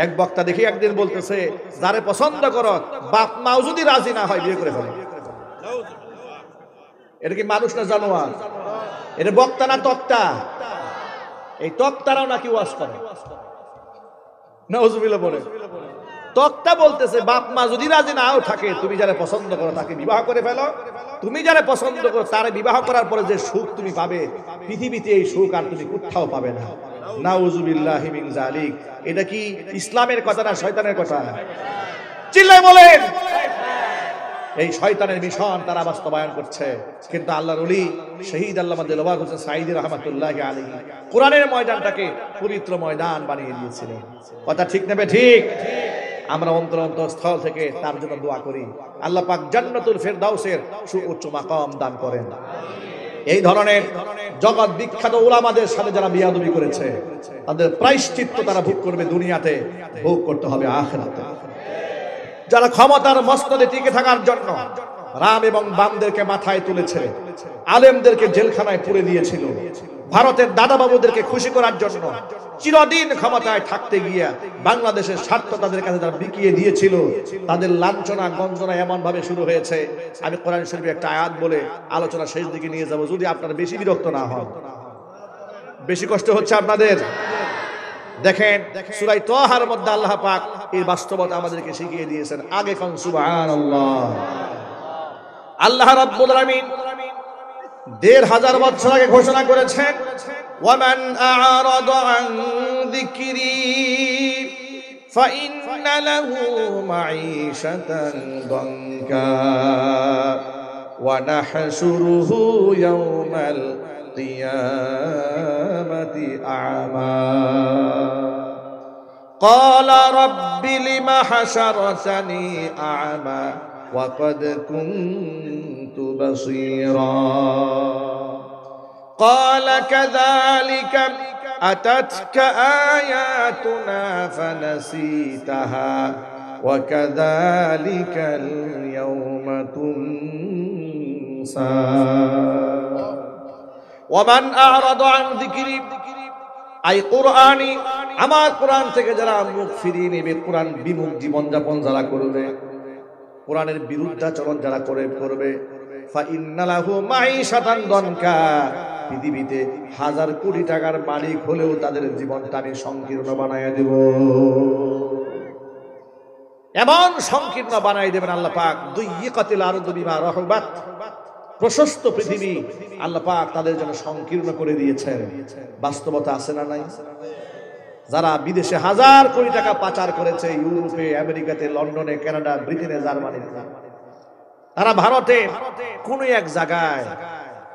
এক বক্তা দেখি একদিন বলতেছে, যারে পছন্দ করো বাপ মাও যদি রাজি না হয় বিয়ে করে ফেলো। এটা কি মানুষ না জানোয়ার? এটা বক্তা না তক্তা? এই তক্তারাও নাকি ওয়াজ করে। নাউজুবিল্লাহ বলে। তক্তা বলতেছে বাপ মা যদি রাজি নাও থাকে, তুমি যারা পছন্দ করো তাকে বিবাহ করে ফেলো। তুমি যারা পছন্দ করো তারে বিবাহ করার পরে যে সুখ তুমি পাবে, পৃথিবীতে এই সুখ আর তুমি কোথাও পাবে না। নাউজুবিল্লাহি মিন যালিক। এটা কি ইসলামের কথা না শয়তানের কথা? চিল্লায় বলেন। এই শয়তানের মিশন তারা বাস্তবায়ন করছে। কিন্তু আল্লাহর ওলি শহীদ আল্লামা দেলওয়ার হোসেন সাঈদী রাহমাতুল্লাহি আলাইহি কোরআনের ময়দানটাকে পবিত্র ময়দান বানিয়ে দিয়েছিলেন। কথা ঠিক নেবে? ঠিক। আমরা অন্তরস্থল থেকে তার জন্য দোয়া করি, আল্লাহ পাক জান্নাতুল ফেরদাউসের সুউচ্চ মাকাম দান করেন। এই ধরনের জগৎ বিখ্যাত উলামাদের সাথে যারা বিয়াদবি করেছে, তাদের প্রায়শ্চিত্ত তারা ভোগ করবে দুনিয়াতে, ভোগ করতে হবে আখিরাতে। যারা ক্ষমতার মস্তদে টিকে থাকার জন্য রাম এবং বামদেরকে মাথায় তুলেছে, আলেমদেরকে জেলখানায় পুরে দিয়েছিল, ভারতের দাদা বাবুদেরকে খুশি করার জন্য চিরদিন ক্ষমতায় থাকতে গিয়া বাংলাদেশের স্বার্থ তাদের কাছে যারা বিকিয়ে দিয়েছিল, তাদের লাঞ্ছনা গঞ্জনা এমন ভাবে শুরু হয়েছে। আমি কোরআন শরীফে একটা আয়াত বলে আলোচনা শেষ দিকে নিয়ে যাব, যদি আপনারা বেশি বিরক্ত না হন। বেশি কষ্ট হচ্ছে আপনাদের? দেখেন সূরা তাহার মধ্যে আল্লাহ পাক এই বাস্তবতা আমাদেরকে শিখিয়ে দিয়েছেন। আগে কোন সুবহানাল্লাহ। আল্লাহ রাব্বুল আলামিন ১৫০০ বছর আগে ঘোষণা করেছেন, ওয়ামান আ'রাদা আন যিকরি ফাইন্না লাহু মাঈশাতান দানকা ওয়া নাহশুরুহু ইয়াওমাল কিয়ামাতি আ'মা ক্বালা রাব্বি লিমা হাশারতানি আ'মা ওয়া ক্বাদ কুনতু বাসীরা قال كذلك أتتك آياتنا فنسيتها وكذلك اليوم تنسى ومن أعرض عن ذكري أي قرآني আমার কোরআন থেকে যারা মুখ ফিরিয়ে নেবে, কোরআন বিমুখ জীবনযাপন যারা করবে, কোরআনের বিরুদ্ধাচরণ যারা করবে, ফাইন্না লাহু মাঈশাতান দানকা, পৃথিবীতে 1000 কোটি টাকার মালিক হলেও তাদের জীবনটা আমি সংকীর্ণ বানাইয়া দেব। এমন সংকীর্ণ বানাই দেবেন আল্লাহ পাক, দুইয়িকাতিল আরদু বিমা রাহুবাত, প্রশস্ত পৃথিবী আল্লাহ পাক তাদের জন্য সংকীর্ণ করে দিয়েছেন। বাস্তবতা আছে না নাই? যারা বিদেশে 1000 কোটি টাকা পাচার করেছে, ইউরোপে, আমেরিকাতে, লন্ডনে, কানাডা, ব্রিটেনে, জার্মানিতে, তারা ভারতে কোন এক জায়গায়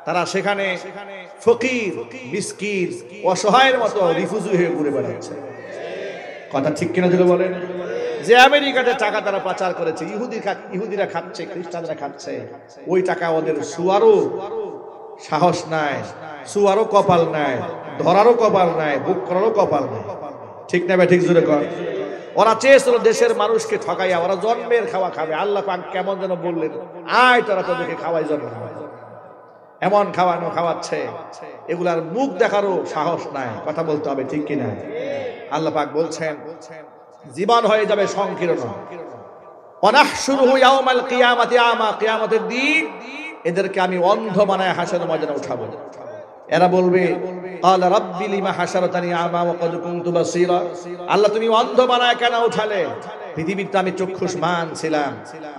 তারা সেখানে ফকির, মিসকিন, অসহায়ের মতো রিফিউজি হয়ে ঘুরে বেড়াচ্ছে। কথা ঠিক কিনা যদি বলেন? যে আমেরিকাতে টাকা তারা পাচার করেছে, ইহুদিরা খাচ্ছে, খ্রিস্টানরা খাচ্ছে, ওই টাকা ওদের সুয়ারও সাহস নাই, সুয়ারও কপাল নাই, ধরারও কপাল নাই, বুক করারও কপাল নাই। ঠিক না ভাই? ঠিক জোরে কর। ওরা চেয়েছিল দেশের মানুষকে ঠকাইয়া ওরা জন্মের খাওয়া খাবে। আল্লাহ পাক কেমন যেন বললেন, আয় তোরা তোদেরকে খাওয়াই জন্ম, এমন খাওয়ানো খাওয়াচ্ছে, এগুলার মুখ দেখারও সাহস নাই। কথা বলতে হবে, ঠিক কিনা? আল্লাহ পাক বলছেন জীবন হয়ে যাবে সংকীর্ণ। অনাহশুরুহু ইয়াউমাল কিয়ামাতি আমা, কিয়ামতের দিন এদেরকে আমি অন্ধ বানায় হাসরের ময়দানে উঠাবো। এরা বলবে ক্বালা রাব্বি লিমা হাশারতানি আমা ওয়া ক্বাদ কুনতু বাসীরা, আল্লাহ তুমি অন্ধ বানায় কেন উঠালে? পৃথিবীতে আমি চক্ষুষ্মান ছিলাম।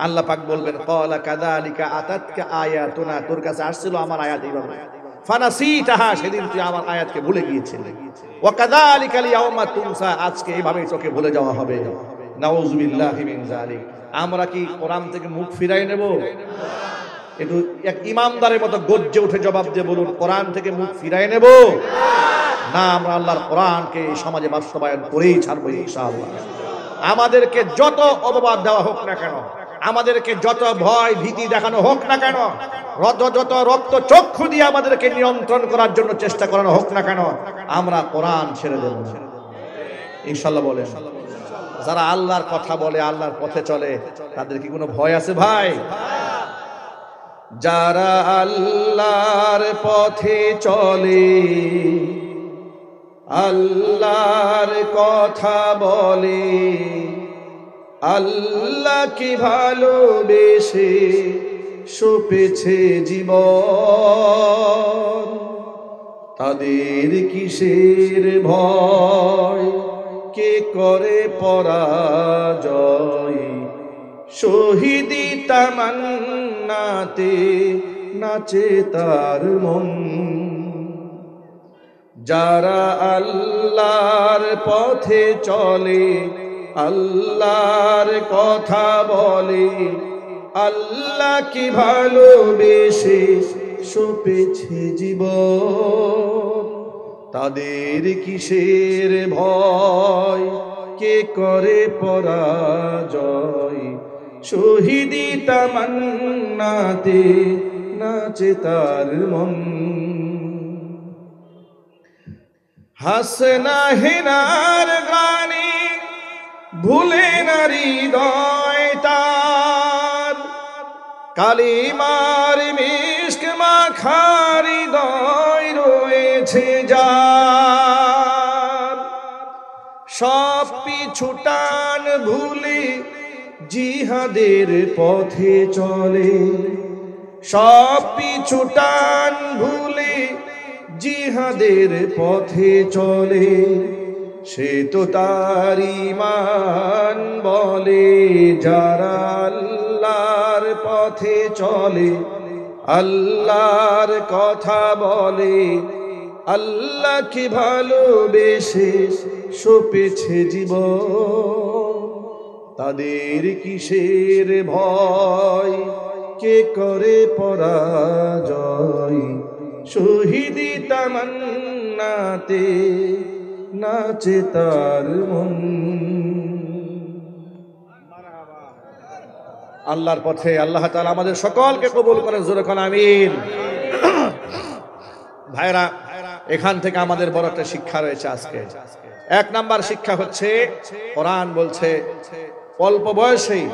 আল্লাহ পাক বলবেন ক্বালা কাযালিকা আতাতকা আয়াতুনা, তোর কাছে আসছিল আমার আয়াত এইভাবে, ফানাসিতাহা, সেদিন তুই আমার আয়াতকে ভুলে গিয়েছিলি। ওয়া কাযালিকাল ইয়াউমা তুনসা, আজকে এইভাবে তোকে ভুলে যাওয়া হবে। নাউযুবিল্লাহি মিন যালিক। আমরা কি কোরআন থেকে মুখ ফিরাই নেব? একটু এক ইমানদারের মতো গর্জে উঠে জবাব দিয়ে বলুন, কোরআন থেকে মুখ ফিরাই নেব না? আমরা আল্লাহর কোরআনকে সমাজে বাস্তবায়ন করেই ছাড়বো ইনশাআল্লাহ। আমাদেরকে যত অপবাদ দেওয়া হোক না কেন, আমাদেরকে যত ভয় ভীতি দেখানো হোক না কেন, যত রক্ত চক্ষু দিয়ে আমাদেরকে নিয়ন্ত্রণ করার জন্য চেষ্টা করানো হোক না কেন, আমরা কোরআন ছেড়ে দেব ইনশাআল্লাহ। বলে যারা আল্লাহর কথা বলে, আল্লাহর পথে চলে, তাদের কি কোনো ভয় আছে ভাই? যারা আল্লাহর পথে চলে, আল্লাহর কথা বলে, আল্লাহকে ভালোবেসে সপেছে জীবন, তাদের কিসের ভয়, কে করে পরাজয়, শহীদি তামান্নাতে নাচে তার মন। যারা আল্লাহর পথে চলে, আল্লাহর কথা বলে, আল্লাহকে ভালোবেসে সপেছে জীবন, তাদের কিসের ভয়, কে করে পরাজয়, শহীদি তামান্নাতে নাচে তার মন। হাসনা হেনার গানে ভুলে না হৃদয় তার, কালিমার মিশক মাখা হৃদয় রয়েছে যার, সব পিছুটান ভুলে জিহাদের পথে চলে, সব পিছুটান ভুলে জিহাদের পথে চলে, সে তো তার ঈমান বলে। যারা আল্লাহর পথে চলে, আল্লাহর কথা বলে, আল্লাহকে ভালোবেসে সপেছে জীবন, তাদের কিসের ভয়, কে করে পরাজয়, শহীদি তামান্নাতে নাচে তার মন। আল্লাহর পথে আল্লাহ তাআলা আমাদের সকলকে কবুল করেন, জোরে কোন আমিন। ভাইরা, এখান থেকে আমাদের বড় একটা শিক্ষা রয়েছে আজকে। এক নাম্বার শিক্ষা হচ্ছে, কোরআন বলছে অল্প বয়সেই